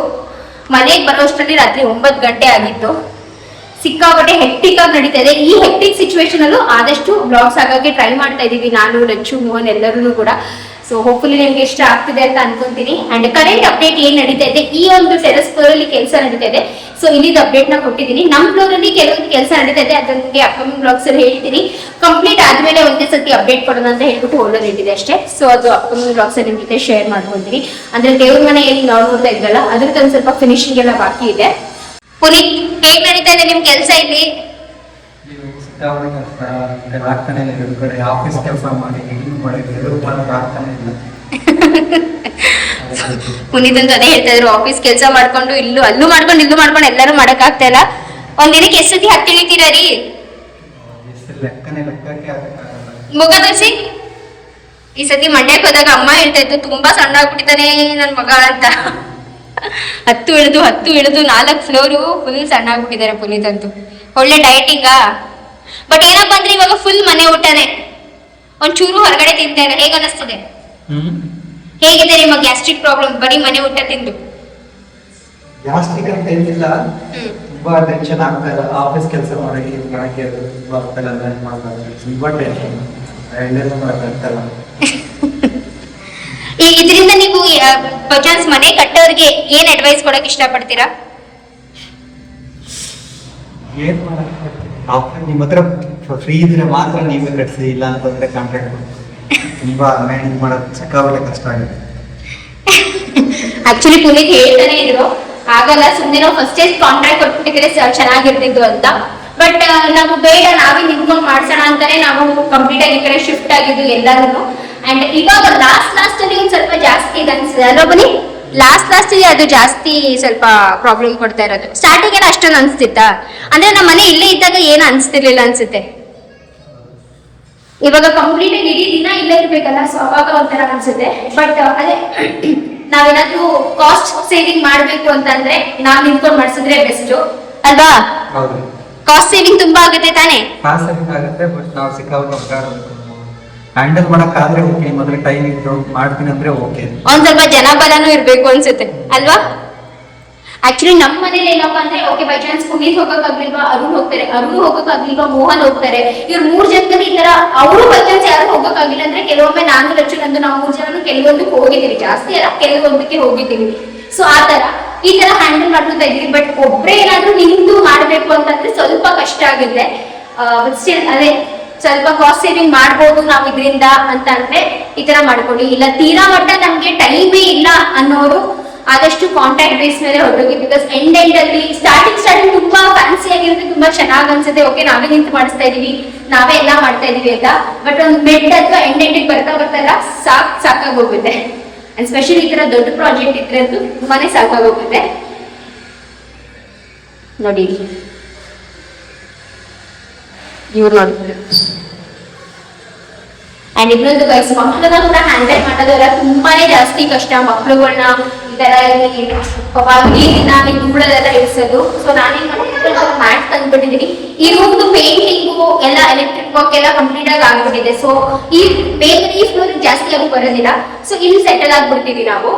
ಮನೆಗೆ ಬರೋಷ್ಟರಲ್ಲಿ ರಾತ್ರಿ 9 ಗಂಟೆ ಆಗಿತ್ತು. ಸಿಕ್ಕಾಪಟ್ಟೆ ಹೆಕ್ಟಿಕ್ ಆಗಿ ನಡೀತಾ ಇದೆ. ಈ ಹೆಕ್ಟಿಕ್ ಸಿಚುವೇಶನ್ ಅಲ್ಲೂ ಆದಷ್ಟು ಬ್ಲಾಗ್ಸ್ ಆಗೋಕ್ಕೆ ಟ್ರೈ ಮಾಡ್ತಾ ಇದೀವಿ, ನಾನು, ಲಚ್ಚು, ಮೋಹನ್ ಎಲ್ಲರೂ ಕೂಡ. ಸೊ ಹೋಪ್ಫುಲಿ ನಿಮ್ಗೆ ಇಷ್ಟ ಆಗ್ತಿದೆ ಅಂತ ಅನ್ಕೊಂತೀನಿ. ಅಂಡ್ ಕರೆಂಟ್ ಅಪ್ಡೇಟ್ ಏನ್ ನಡೀತಾ ಇದೆ, ಈ ಒಂದು ಟೆರೆಸ್ ಫ್ಲೋರ್ ಅಲ್ಲಿ ಕೆಲಸ ನಡೀತಾ ಇದೆ. ಸೊ ಇಲ್ಲಿದ ಅಪ್ಡೇಟ್ ನ ಕೊಟ್ಟಿದ್ದೀನಿ. ನಮ್ಮ ಫ್ಲೋರ್ ಅಲ್ಲಿ ಕೆಲವೊಂದು ಕೆಲಸ ನಡೀತಾ ಇದೆ, ಅದಕ್ಕೆ ಅಪ್ಕಮಿಂಗ್ ಬ್ಲಾಗ್ಸ್ ಅಲ್ಲಿ ಹೇಳ್ತೀನಿ. ಕಂಪ್ಲೀಟ್ ಆದ್ಮೇಲೆ ಒಂದೇ ಸತಿ ಅಪ್ಡೇಟ್ ಕೊಡೋಣ ಅಂತ ಹೇಳ್ಬಿಟ್ಟು ಹೋಲ್ಡರ್ ಇಟ್ಟಿದೆ ಅಷ್ಟೇ. ಸೊ ಅದು ಅಪ್ಕಮಿಂಗ್ ಬ್ಲಾಗ್ಸ್ ಅಲ್ಲಿ ನಿಮ್ ಜೊತೆ ಶೇರ್ ಮಾಡ್ಕೊಂತೀನಿ. ಅಂದ್ರೆ ದೇವ್ರ ಮನೆ ಏನ್ ನಾವು ನೋಡ್ತಾ ಇದ್ರಲ್ಲ, ಅದ್ರದ್ದು ಒಂದ್ ಸ್ವಲ್ಪ ಫಿನಿಶಿಂಗ್ ಎಲ್ಲ ಬಾಕಿ ಇದೆ. ಪುನೀತ್, ಹೇಗ್ ನಡೀತಾ ಇದೆ ನಿಮ್ ಕೆಲಸ ಇಲ್ಲಿ? ಆಗ್ತಾನೆ ಇಲ್ಲ, ಕಡೆ ಆಫೀಸ್ ಕೆಲಸ ಮಾಡಿ ಆಗ್ತಾನೆ ಇಲ್ಲ. ಪುನೀತ್ ಅಂತ ಅದೇ ಹೇಳ್ತಾ ಇದ್ರು, ಆಫೀಸ್ ಕೆಲಸ ಮಾಡ್ಕೊಂಡು ಅಲ್ಲೂ ಮಾಡ್ಕೊಂಡು ಎಲ್ಲರೂ ಮಾಡಕ್ ಆಗ್ತಾ ಇಲ್ಲ. ಒಂದಿನಕ್ಕೆ ಎಷ್ಟು ಸತಿ ಹತ್ತಿ ಇಳಿತೀರಾ ರೀ? ಮುಗ ತೋರಿಸಿ. ಈ ಸತಿ ಮಂಡ್ಯಕ್ಕೆ ಹೋದಾಗ ಅಮ್ಮ ಹೇಳ್ತಾ ಇತ್ತು, ತುಂಬಾ ಸಣ್ಣ ಆಗ್ಬಿಟ್ಟಿದ್ದಾನೆ ನನ್ ಮಗ ಅಂತ. ಹತ್ತು ಇಳಿದು 4 ಫ್ಲೋರು ಫುಲ್ ಸಣ್ಣ ಆಗ್ಬಿಟ್ಟಿದ್ದಾರೆ ಪುನೀತ್ ಅಂತೂ. ಒಳ್ಳೆ ಡಯಟಿಂಗಾ. ಬಟ್ ಏನಪ್ಪಾ ಅಂದ್ರೆ ಇವಾಗ ಫುಲ್ ಮನೆ ಊಟನೇ, ಒಂಚೂರು ಹೊರಗಡೆ ತಿಂತಾ ಇಲ್ಲ. ಹೇಗ ಅನಿಸ್ತದೆ? ಹೇಗಿದೆ ನಿಮ್ಮ ಗ್ಯಾಸ್ಟ್ರಿಕ್ ಪ್ರಾಬ್ಲಮ್ ಬರೀ ಮನೆ ಊಟ ತಿಂದು? ಗ್ಯಾಸ್ಟ್ರಿಕ್ ಅಂತ ಏನಿಲ್ಲ, ತುಂಬಾ ಟೆನ್ಷನ್ ಆಗ್ತಾರೆ. ಆಫೀಸ್ ಕೆಲಸ ಮಾಡಕ್ಕೆ ತುಂಬಾ ಟೆನ್ಷನ್, ಇದರಿಂದ ನೀವು ಬಚಾನ್ಸ್ ಮನೆ ಕಟ್ಟೋರ್ಗೆ ಏನ್ ಅಡ್ವೈಸ್ ಕೊಡಕ್ ಇಷ್ಟಪಡ್ತೀರಾ? ಏನ್ ಮಾಡಕ್ಕೆ, ನಿಮ್ಮ ಹತ್ರ ಫ್ರೀ ಇದ್ರೆ ಮಾತ್ರ ನೀವೇ ಕಟ್ಸಿ, ಇಲ್ಲ ಅಂತಂದ್ರೆ ಕಾಂಟ್ರಾಕ್ಟ್ ತುಂಬಾ ಮ್ಯಾನೇಜ್ ಮಾಡೋದು ಸಿಕ್ಕಾಪಟ್ಟೆ ಕಷ್ಟ ಆಗುತ್ತೆ. ಆಕ್ಚುಲಿ ಪುನೀತ್ ಹೇಳ್ತಾನೆ ಇದ್ರು, ಆಗಲ್ಲ ಸುಮ್ಮನೆ ನಾವು ಫಸ್ಟ್ ಕಾಂಟ್ರಾಕ್ಟ್ ಕೊಟ್ಬಿಟ್ಟಿದ್ರೆ ಚೆನ್ನಾಗಿರ್ತಿದ್ದು ಅಂತ. ಬಟ್ ನಾವು ಬೇಡ, ನಾವೇ ನಿಂತ್ಕೊಂಡು ಮಾಡ್ಸೋಣ ಅಂತಾನೆ ನಾವು ಕಂಪ್ಲೀಟ್ ಆಗಿ ಈ ಕಡೆ ಶಿಫ್ಟ್ ಆಗಿದ್ದು ಎಲ್ಲರೂ. ಅಂಡ್ ಇವಾಗ ಲಾಸ್ಟ್ ಅಲ್ಲಿ ಒಂದ್ ಸ್ವಲ್ಪ ಜಾಸ್ತಿ ಇದೆ ಅನ್ಸುತ್ತೆ ಅಲ್ವಾ ಬನ್ನಿ? ಲಾಸ್ಟ್ ಅದು ಜಾಸ್ತಿ ಸ್ವಲ್ಪ ಪ್ರಾಬ್ಲಮ್ ಕೊಡ್ತಾ ಇರೋದು. ಸ್ಟಾರ್ಟಿಂಗ್ ಎಲ್ಲ ಅಷ್ಟೊಂದು ಅನ್ಸ್ತಿತ್ತಾ? ಅಂದ್ರೆ ನಮ್ಮ ಮನೆ ಇಲ್ಲೇ ಇದ್ದಾಗ ಏನು ಅನ್ಸ್ತಿರ್ಲಿಲ್ಲ ಅನ್ಸುತ್ತೆ. ಇವಾಗ ಕಂಪ್ಲೀಟ್ ಆಗಿ ಇಡೀ ದಿನ ಇಲ್ಲೇ ಇರ್ಬೇಕಲ್ಲ, ಸೊ ಅವಾಗ ಒಂಥರ ಅನ್ಸುತ್ತೆ. ಬಟ್ ಅದೇ ನಾವೇನಾದ್ರೂ ಕಾಸ್ಟ್ ಸೇವಿಂಗ್ ಮಾಡ್ಬೇಕು ಅಂತಂದ್ರೆ ನಾವ್ ನಿಂತ್ಕೊಂಡು ಮಾಡಿಸಿದ್ರೆ ಬೆಸ್ಟ್ ಅಲ್ವಾ? ಕಾಸ್ಟ್ ಸೇವಿಂಗ್ ತುಂಬಾ ಆಗುತ್ತೆ ತಾನೇ? ಆಗುತ್ತೆ, ಬಟ್ ನಾವು ಸಿಕ್ಕಾಪಟ್ಟೆ ಹ್ಯಾಂಡಲ್ ಮಾಡಕ್ಕಾದ್ರೆ ಓಕೆ, ಮೊದಲು ಟೈಮ್ ಇಟ್ಟು ಮಾಡ್ತೀನಿ ಅಂದ್ರೆ ಓಕೆ. ಒಂದ್ ಸ್ವಲ್ಪ ಜನಬಲನೂ ಇರ್ಬೇಕು ಅನ್ಸುತ್ತೆ ಅಲ್ವಾ? ಆಕ್ಚುಲಿ ನಮ್ಮ ಮನೇಲಿ ಏನಪ್ಪಾ ಅಂದ್ರೆ, ಓಕೆ ಬೈ ಚಾನ್ಸ್ ಪುನೀತ್ ಹೋಗಕ್ಕಾಗ್ಲಿಲ್ವಾ, ಅರುಣ್ ಹೋಗಕ್ಕಾಗ್ಲಿಲ್ವಾ, ಮೋಹನ್ ಹೋಗ್ತಾರೆ. ಇವ್ರು 3 ಜನದಲ್ಲಿ ಈ ತರ ಅವರು ಬೈ ಚಾನ್ಸ್ ಯಾರು ಹೋಗಕ್ಕಾಗಿಲ್ಲ ಅಂದ್ರೆ, ಕೆಲವೊಮ್ಮೆ ನಾನು ಲಚ್ಚು ನಂದು ನಾವು 3 ಜನನು ಕೆಲವೊಂದಕ್ಕೆ ಹೋಗಿದ್ದೀವಿ, ಜಾಸ್ತಿ ಅಲ್ಲ ಕೆಲವೊಂದಕ್ಕೆ ಹೋಗಿದ್ದೀವಿ. ಸೊ ಈ ತರ ಹ್ಯಾಂಡಲ್ ಮಾಡ್ಕೊತಾ ಇದೀವಿ. ಬಟ್ ಒಬ್ರೇ ಏನಾದ್ರೂ ನಿಂದು ಮಾಡ್ಬೇಕು ಅಂತಂದ್ರೆ ಸ್ವಲ್ಪ ಕಷ್ಟ ಆಗುತ್ತೆ. ಸ್ಟಿಲ್ ಅದೇ ಸ್ವಲ್ಪ ಕಾಸ್ಟ್ ಸೇವಿಂಗ್ ಮಾಡ್ಬೋದು ನಾವು ಇದರಿಂದ ಅಂತ ಅಂದ್ರೆ ಈ ತರ ಮಾಡ್ಕೊಳ್ಳಿ. ಇಲ್ಲ ತೀರಾ ಮಟ್ಟ ನಮ್ಗೆ ಟೈಮೇ ಇಲ್ಲ ಅನ್ನೋರು ಆದಷ್ಟು ಕಾಂಟ್ಯಾಕ್ಟ್ ಬೇಸ್ ಮೇಲೆ ಹೊರಟೋಗಿ. ಬಿಕಾಸ್ ಎಂಡ್ ಅಲ್ಲಿ ಸ್ಟಾರ್ಟಿಂಗ್ ತುಂಬಾ ಫ್ಯಾನ್ಸಿ ಆಗಿರುತ್ತೆ, ತುಂಬಾ ಚೆನ್ನಾಗಿ ಅನ್ಸುತ್ತೆ. ಓಕೆ ನಾವೇ ನಿಂತು ಮಾಡಿಸ್ತಾ ಇದೀವಿ, ನಾವೇ ಎಲ್ಲ ಮಾಡ್ತಾ ಇದೀವಿ ಅಂತ. ಬಟ್ ಒಂದು ಮೆಡ್ ಅಥವಾ ಎಂಡಿಗೆ ಬರ್ತಾ ಸಾಕಾಗಿ ಹೋಗುತ್ತೆ. ಅಂಡ್ ಸ್ಪೆಷಲಿ ಈ ತರ ದೊಡ್ಡ ಪ್ರಾಜೆಕ್ಟ್ ಇದ್ರೆ ಅಂತೂ ತುಂಬಾನೇ ಸಾಕಾಗಿ ಹೋಗುತ್ತೆ. ನೋಡಿ ಇವ್ರು ನೋಡಿ. ಅಂಡ್ ಇನ್ನೊಂದು ಗೈಸ್, ಮಕ್ಕಳನ್ನ ಕೂಡ ಹ್ಯಾಂಡಲ್ ಮಾಡೋದೆಲ್ಲ ತುಂಬಾನೇ ಜಾಸ್ತಿ ಕಷ್ಟ. ಮಕ್ಕಳುಗಳನ್ನ ಈ ತರ ನೀರಿನ ಧೂಳದೆಲ್ಲ ಇಳಿಸೋದು. ಸೊ ನಾನೇನ್ ಮಾಡಿದ್ರೆ ಮ್ಯಾಟ್ ತಂದ್ಬಿಟ್ಟಿದೀನಿ. ಈ ರೂಮ್ದು ಪೇಂಟಿಂಗು ಎಲ್ಲ ಎಲೆಕ್ಟ್ರಿಕ್ ವರ್ಕ್ ಎಲ್ಲ ಕಂಪ್ಲೀಟ್ ಆಗಿ ಆಗ್ಬಿಟ್ಟಿದೆ. ಸೊ ಈ ಬೇಗ ಈ ಫ್ಲೋರ್ ಜಾಸ್ತಿ ಆಗಿ ಬರೋದಿಲ್ಲ. ಸೊ ಇಲ್ಲಿ ಸೆಟಲ್ ಆಗ್ಬಿಡ್ತೀವಿ ನಾವು.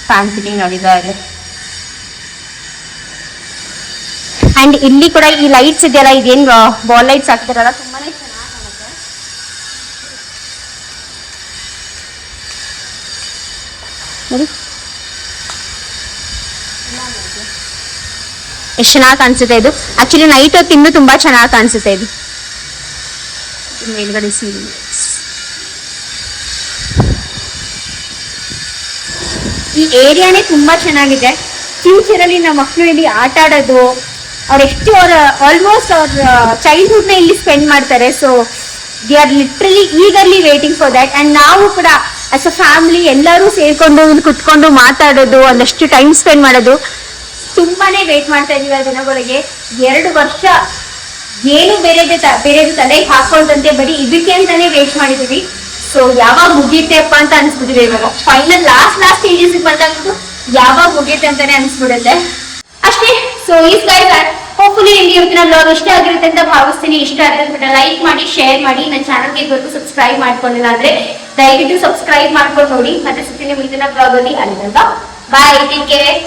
ಫ್ಯಾನ್ ಫಿಟ್ಟಿಂಗ್ ನೋಡಿದ್ದಾರೆ. ಅಂಡ್ ಇಲ್ಲಿ ಕೂಡ ಈ ಲೈಟ್ಸ್ ಇದೆಯಲ್ಲ, ಇದೇನ್ ಬಾಲ್ ಲೈಟ್ಸ್ ಹಾಕ್ತಾರಲ್ಲ, ತುಂಬಾನೇ ಚೆನ್ನಾಗಿ ಕಾಣುತ್ತೆ. ನೋಡಿ ಎಷ್ಟು ಚೆನ್ನಾಗಿ ಕಾಣಿಸುತ್ತೆ ಇದು. ಆಕ್ಚುಲಿ ನೈಟ್ ಹೊತ್ತು ಇನ್ನೂ ತುಂಬಾ ಚೆನ್ನಾಗಿ ಕಾಣಿಸುತ್ತೆ ಇದು. ಮೇಲ್ಗಡೆ ಸೀರೆ ಈ ಏರಿಯಾನೇ ತುಂಬಾ ಚೆನ್ನಾಗಿದೆ. ಫ್ಯೂಚರ್ ಅಲ್ಲಿ ನಮ್ಮ ಮಕ್ಕಳು ಇಲ್ಲಿ ಆಟ ಆಡೋದು, ಆಲ್ಮೋಸ್ಟ್ ಅವ್ರ ಚೈಲ್ಡ್ಹುಡ್ ನ ಇಲ್ಲಿ ಸ್ಪೆಂಡ್ ಮಾಡ್ತಾರೆ. So they are literally eagerly waiting for that. And ನಾವು ಕೂಡ ಆಸ್ ಅ ಫ್ಯಾಮಿಲಿ ಎಲ್ಲರೂ ಸೇರ್ಕೊಂಡು ಇಲ್ಲಿ ಕುತ್ಕೊಂಡು ಮಾತಾಡೋದು, ಒಂದಷ್ಟು ಟೈಮ್ ಸ್ಪೆಂಡ್ ಮಾಡೋದು ತುಂಬಾನೇ ವೇಟ್ ಮಾಡ್ತಾ ಇದೀವಿ ಆ ದಿನಗಳಿಗೆ. 2 ವರ್ಷ ಏನು ಬೇರೆದು ತಲೆಗೆ ಹಾಕೊಂಡಂತೆ ಬರೀ ಇದಕ್ಕೆ ಅಂತಾನೆ ವೇಟ್ ಮಾಡಿದೀವಿ. ಸೊ ಯಾವಾಗ ಮುಗಿಯುತ್ತೆಪ್ಪ ಅಂತ ಅನ್ಸ್ಬಿಟ್ಟಿದೆ. ಇವಾಗ ಫೈನಲ್ ಲಾಸ್ಟ್ ಸ್ಟೇಜಸ್ ಬಂದಾಗ್ಬಿಟ್ಟು ಯಾವಾಗ ಮುಗಿಯುತ್ತೆ ಅಂತಾನೆ ಅನ್ಸ್ಬಿಡುತ್ತೆ ಅಷ್ಟೇ. ಸೊ ಈ ಗೈಸ್ ಹೋಪ್ಫುಲಿ ನಿಮ್ಗೆ ಇವತ್ತಿನ ಬ್ಲಾಗ್ ಇಷ್ಟ ಆಗಿರುತ್ತೆ ಅಂತ ಭಾವಿಸ್ತೀನಿ. ಇಷ್ಟ ಆಗಿದ್ರೆ ಲೈಕ್ ಮಾಡಿ, ಶೇರ್ ಮಾಡಿ, ನನ್ನ ಚಾನಲ್ಗೆ ಇದುವರೆಗೂ ಸಬ್ಸ್ಕ್ರೈಬ್ ಮಾಡ್ಕೊಂಡಿಲ್ಲ ಅಂದ್ರೆ ದಯವಿಟ್ಟು ಸಬ್ಸ್ಕ್ರೈಬ್ ಮಾಡ್ಕೊಂಡು ನೋಡಿ. ಮತ್ತೆ ಸಿಗ್ತೀನಿ ಮುಂದಿನ ಬ್ಲಾಗ್ ಅಲ್ಲಿ. ಅಲ್ಲಿಂದ ಬಾಯ್, ಟೇಕ್ ಕೇರ್.